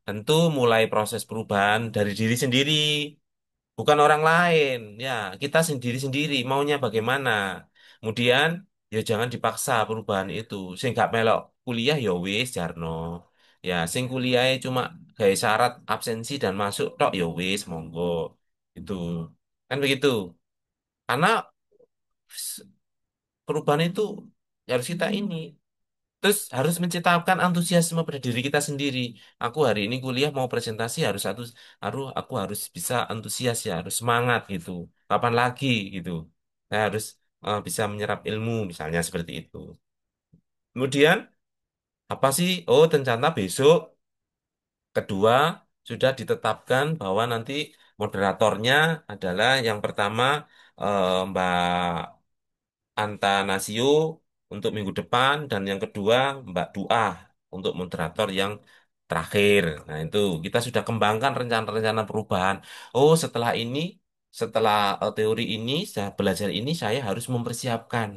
tentu mulai proses perubahan dari diri sendiri, bukan orang lain. Ya, kita sendiri-sendiri maunya bagaimana. Kemudian ya jangan dipaksa perubahan itu. Sing gak melok kuliah ya wis Jarno. Ya, sing kuliah cuma gaya syarat absensi dan masuk tok ya wis monggo. Itu. Kan begitu. Karena perubahan itu harus kita ini. Terus harus menciptakan antusiasme pada diri kita sendiri. Aku hari ini kuliah mau presentasi aku harus bisa antusias ya, harus semangat gitu. Kapan lagi gitu. Saya harus bisa menyerap ilmu misalnya seperti itu. Kemudian apa sih? Oh, rencana besok kedua sudah ditetapkan bahwa nanti moderatornya adalah yang pertama Mbak Anta Nasio untuk minggu depan dan yang kedua Mbak Dua untuk moderator yang terakhir. Nah, itu kita sudah kembangkan rencana-rencana perubahan. Oh, setelah teori ini, saya belajar ini saya harus mempersiapkan.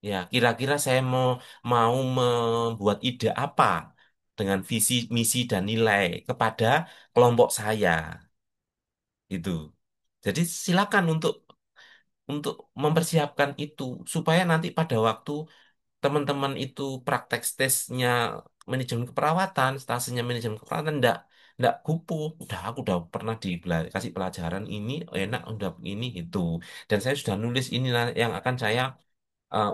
Ya, kira-kira saya mau membuat ide apa dengan visi, misi dan nilai kepada kelompok saya. Gitu. Jadi silakan untuk mempersiapkan itu supaya nanti pada waktu teman-teman itu praktek tesnya manajemen keperawatan, stasenya manajemen keperawatan ndak kupu. Aku udah pernah kasih pelajaran ini enak udah ini itu. Dan saya sudah nulis inilah yang akan saya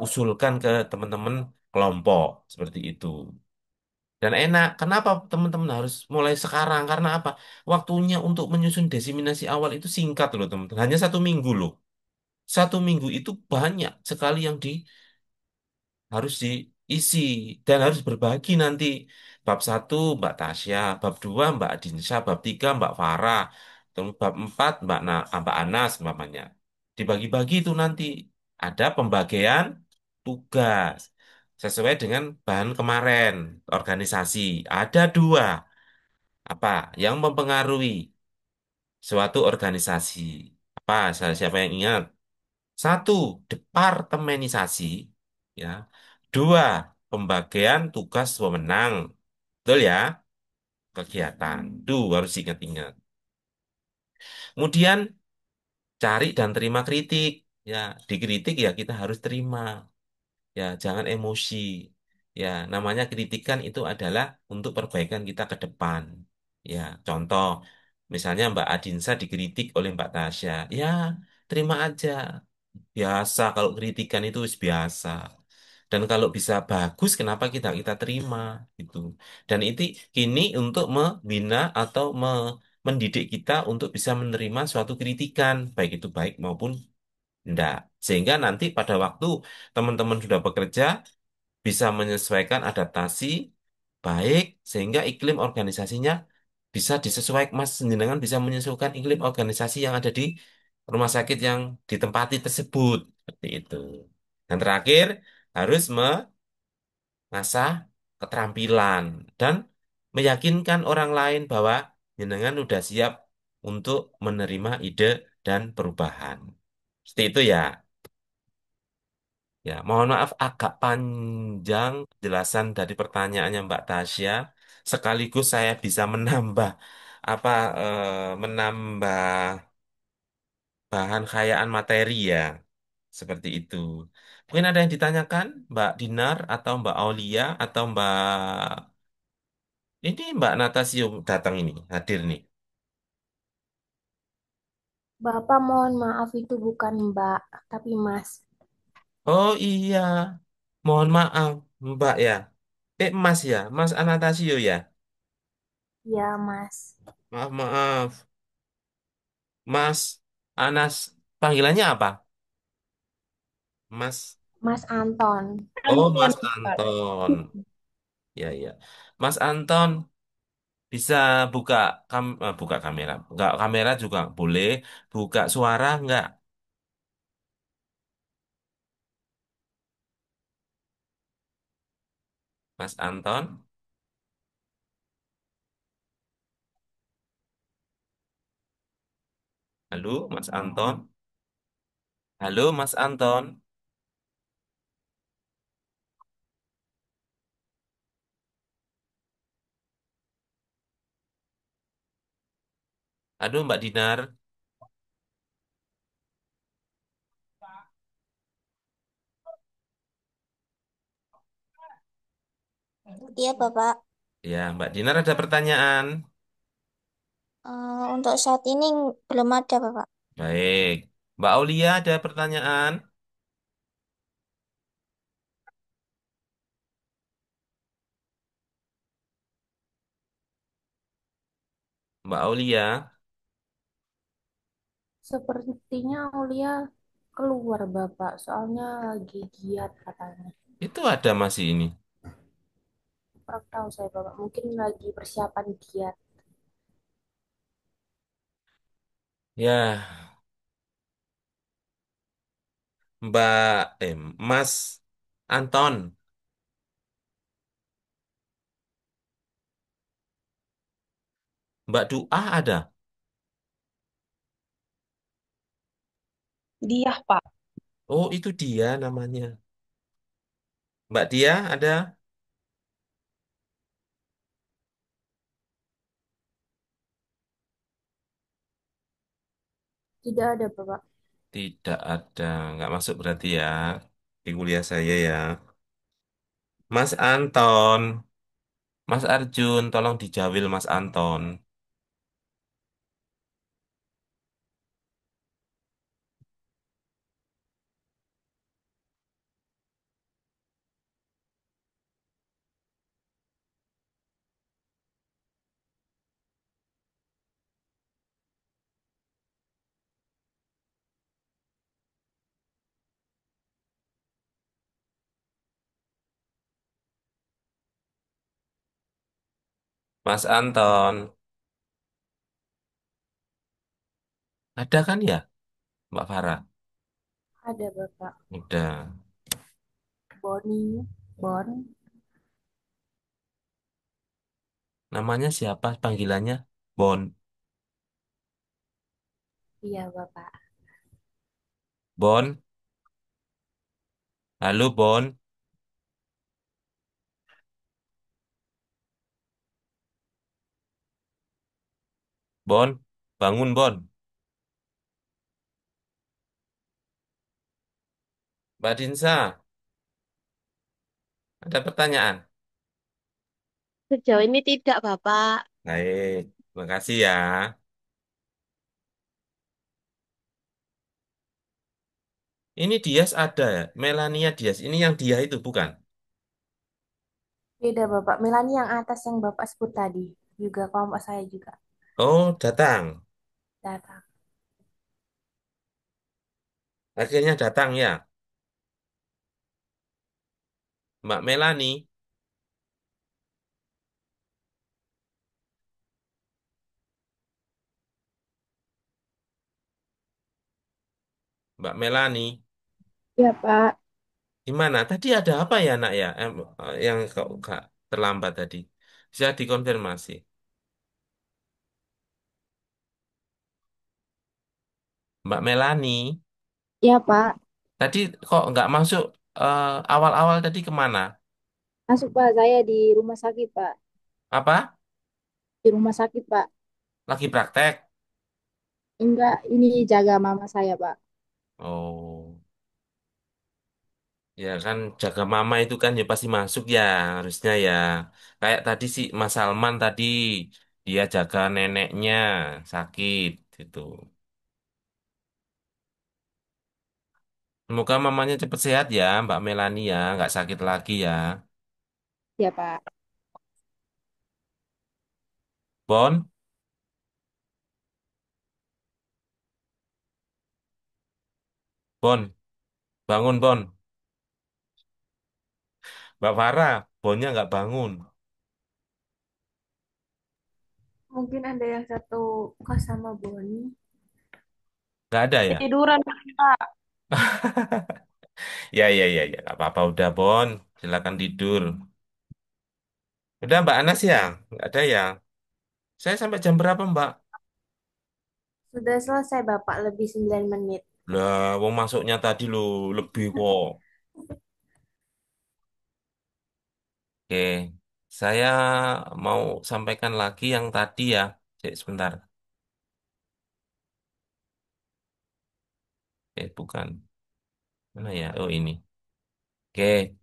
usulkan ke teman-teman kelompok seperti itu. Dan enak. Kenapa teman-teman harus mulai sekarang? Karena apa? Waktunya untuk menyusun desiminasi awal itu singkat loh teman-teman. Hanya 1 minggu loh. 1 minggu itu banyak sekali yang harus diisi dan harus berbagi nanti. Bab 1 Mbak Tasya, bab 2 Mbak Adinsa, bab 3 Mbak Farah, terus bab 4 Mbak Anas umpamanya. Dibagi-bagi itu nanti ada pembagian tugas sesuai dengan bahan kemarin organisasi. Ada dua apa yang mempengaruhi suatu organisasi. Apa? Siapa yang ingat? Satu, departemenisasi, ya. Dua, pembagian tugas wewenang. Betul ya? Kegiatan. Tuh harus ingat-ingat. Kemudian cari dan terima kritik. Ya, dikritik ya kita harus terima. Ya, jangan emosi. Ya, namanya kritikan itu adalah untuk perbaikan kita ke depan. Ya, contoh. Misalnya Mbak Adinsa dikritik oleh Mbak Tasya, ya terima aja. Biasa kalau kritikan itu biasa. Dan kalau bisa bagus, kenapa kita kita terima gitu. Dan itu kini untuk membina atau mendidik kita untuk bisa menerima suatu kritikan, baik itu baik maupun enggak. Sehingga nanti pada waktu teman-teman sudah bekerja, bisa menyesuaikan adaptasi baik, sehingga iklim organisasinya bisa disesuaikan, Mas jenengan bisa menyesuaikan iklim organisasi yang ada di rumah sakit yang ditempati tersebut. Seperti itu. Dan terakhir, harus mengasah keterampilan dan meyakinkan orang lain bahwa jenengan sudah siap untuk menerima ide dan perubahan. Seperti itu ya. Ya, mohon maaf agak panjang penjelasan dari pertanyaannya Mbak Tasya. Sekaligus saya bisa menambah apa menambah bahan kayaan materi ya. Seperti itu. Mungkin ada yang ditanyakan Mbak Dinar atau Mbak Aulia atau Mbak ini Mbak Natasium datang ini, hadir nih. Bapak mohon maaf itu bukan Mbak, tapi Mas. Oh iya, mohon maaf Mbak ya. Mas ya, Mas Anatasio ya. Ya, Mas. Maaf maaf. Mas Anas, panggilannya apa? Mas. Mas Anton. Oh, Anton, Mas Pak. Anton. Ya, ya. Mas Anton bisa buka buka kamera. Enggak, kamera juga boleh. Buka suara enggak? Mas Anton. Halo, Mas Anton. Halo, Mas Anton. Aduh, Mbak Dinar. Iya, Bapak. Ya, Mbak Dinar ada pertanyaan. Untuk saat ini belum ada, Bapak. Baik. Mbak Aulia ada pertanyaan. Mbak Aulia. Sepertinya Aulia keluar Bapak, soalnya lagi giat katanya. Itu ada masih ini. Kurang tahu saya Bapak, mungkin lagi persiapan giat. Ya, Mbak Mas Anton. Mbak Duah ada. Dia, Pak. Oh, itu dia namanya. Mbak Dia ada? Tidak ada Bapak. Tidak ada. Nggak masuk berarti ya. Di kuliah saya ya. Mas Anton. Mas Arjun, tolong dijawil Mas Anton. Mas Anton. Ada kan ya, Mbak Farah? Ada Bapak. Udah. Boni, Bon. Namanya siapa panggilannya? Bon. Iya Bapak. Bon. Halo, Bon. Bon. Bangun, Bon. Mbak Dinsa, ada pertanyaan? Sejauh ini tidak, Bapak. Baik. Terima kasih ya. Ini Dias ada ya, Melania Dias. Ini yang dia itu bukan? Beda Bapak. Melani yang atas yang Bapak sebut tadi. Juga kelompok saya juga Oh, datang. datang. Akhirnya datang ya, Mbak Melani. Mbak Melani. Ya, Pak. Gimana? Tadi ada apa ya, Nak ya? Yang kok terlambat tadi. Bisa dikonfirmasi. Mbak Melani, Ya, Pak. tadi kok nggak masuk awal-awal tadi kemana? Masuk, Pak. Saya di rumah sakit, Pak. Apa? Di rumah sakit, Pak. Lagi praktek? Enggak, ini jaga mama saya, Pak. Oh, ya kan jaga mama itu kan ya pasti masuk ya, harusnya ya. Kayak tadi sih Mas Salman tadi, dia jaga neneknya sakit gitu. Semoga mamanya cepat sehat ya, Mbak Melani ya, nggak sakit lagi ya. Ya, Pak. Bon, Bon, bangun Bon. Mbak Farah, Bonnya nggak bangun. Mungkin ada yang satu kos sama Boni. Nggak ada ya? Ketiduran, Kak. Ya, ya, ya, ya, nggak apa-apa udah Bon. Silakan tidur. Udah Mbak Anas ya? Nggak ada ya? Saya sampai jam berapa Mbak? Sudah selesai Bapak, lebih 9 menit. Lah, wong masuknya tadi lo lebih kok. Oke, saya mau sampaikan lagi yang tadi ya. Cek, sebentar. Bukan. Mana ya? Oh, ini. Oke,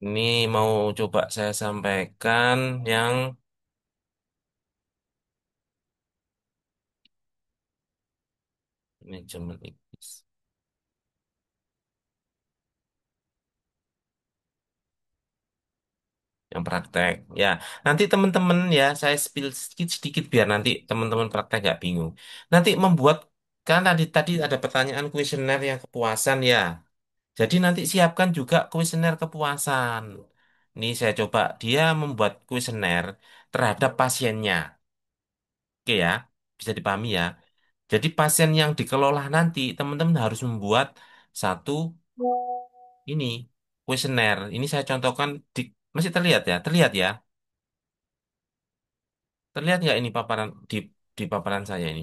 ini mau coba saya sampaikan yang manajemen Inggris. Yang praktek. Ya, nanti teman-teman ya, saya spill sedikit-sedikit biar nanti teman-teman praktek nggak bingung. Nanti membuat, kan tadi tadi ada pertanyaan kuesioner yang kepuasan ya. Jadi nanti siapkan juga kuesioner kepuasan. Ini saya coba dia membuat kuesioner terhadap pasiennya. Oke ya, bisa dipahami ya. Jadi pasien yang dikelola nanti teman-teman harus membuat satu ini kuesioner. Ini saya contohkan di masih terlihat ya, terlihat ya. Terlihat nggak ini paparan di paparan saya ini?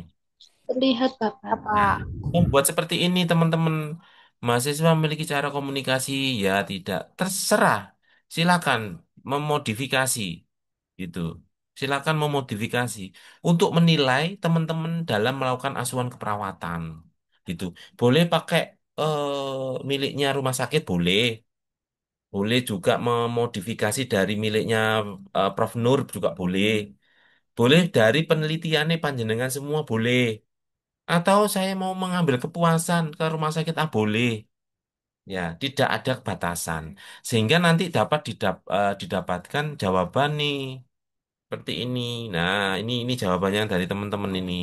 Terlihat, Bapak. Nah, Bapak, membuat seperti ini teman-teman mahasiswa memiliki cara komunikasi ya tidak terserah. Silakan memodifikasi gitu. Silakan memodifikasi untuk menilai teman-teman dalam melakukan asuhan keperawatan gitu. Boleh pakai miliknya rumah sakit boleh. Boleh juga memodifikasi dari miliknya Prof Nur juga boleh. Boleh dari penelitiannya panjenengan semua boleh. Atau saya mau mengambil kepuasan ke rumah sakit A boleh. Ya, tidak ada batasan. Sehingga nanti dapat didapatkan jawaban nih. Seperti ini. Nah, ini jawabannya dari teman-teman ini.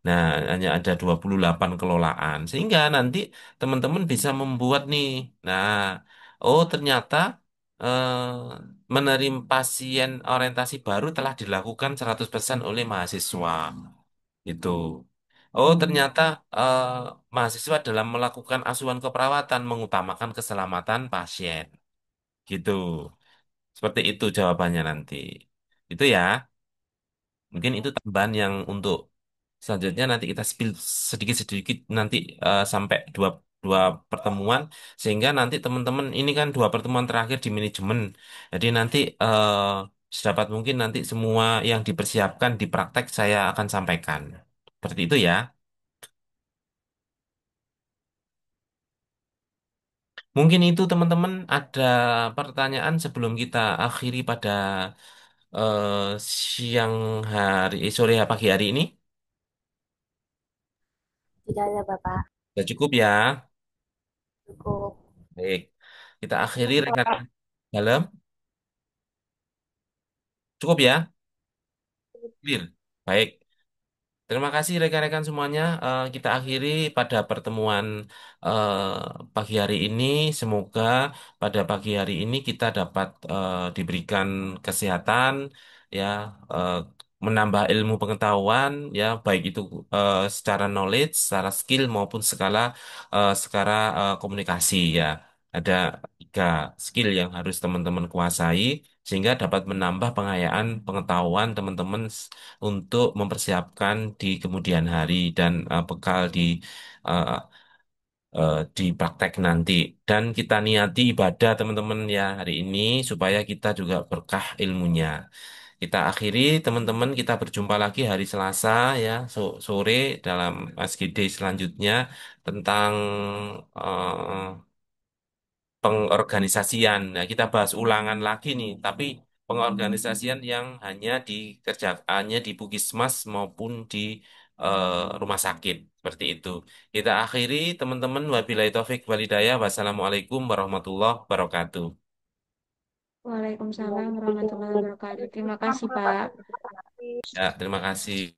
Nah, hanya ada 28 kelolaan. Sehingga nanti teman-teman bisa membuat nih. Nah, oh ternyata menerima pasien orientasi baru telah dilakukan 100% oleh mahasiswa. Itu. Oh, ternyata eh, mahasiswa dalam melakukan asuhan keperawatan mengutamakan keselamatan pasien. Gitu. Seperti itu jawabannya nanti. Itu ya. Mungkin itu tambahan yang untuk selanjutnya nanti kita spill sedikit-sedikit nanti sampai dua dua pertemuan sehingga nanti teman-teman ini kan dua pertemuan terakhir di manajemen. Jadi nanti sedapat mungkin nanti semua yang dipersiapkan di praktek saya akan sampaikan. Seperti itu ya. Mungkin itu teman-teman ada pertanyaan sebelum kita akhiri pada siang hari, sore pagi hari ini. tidak ada Bapak. Sudah cukup ya. Cukup. Baik, kita akhiri rekan Pak. dalam. Cukup ya? Clear. Baik. Terima kasih rekan-rekan semuanya. Kita akhiri pada pertemuan pagi hari ini. Semoga pada pagi hari ini kita dapat diberikan kesehatan, ya, eh, menambah ilmu pengetahuan, ya, baik itu secara knowledge, secara skill maupun secara komunikasi, ya. Ada 3 skill yang harus teman-teman kuasai sehingga dapat menambah pengayaan pengetahuan teman-teman untuk mempersiapkan di kemudian hari dan bekal eh, di praktek nanti. Dan kita niati ibadah teman-teman ya hari ini supaya kita juga berkah ilmunya. Kita akhiri teman-teman, kita berjumpa lagi hari Selasa ya sore dalam SGD selanjutnya tentang pengorganisasian. Nah, kita bahas ulangan lagi nih, tapi pengorganisasian yang hanya di Puskesmas maupun di rumah sakit seperti itu. Kita akhiri teman-teman, wabillahi taufik walhidayah. Wassalamualaikum warahmatullahi wabarakatuh. Waalaikumsalam warahmatullahi wabarakatuh. Terima kasih, Pak. Ya, terima kasih.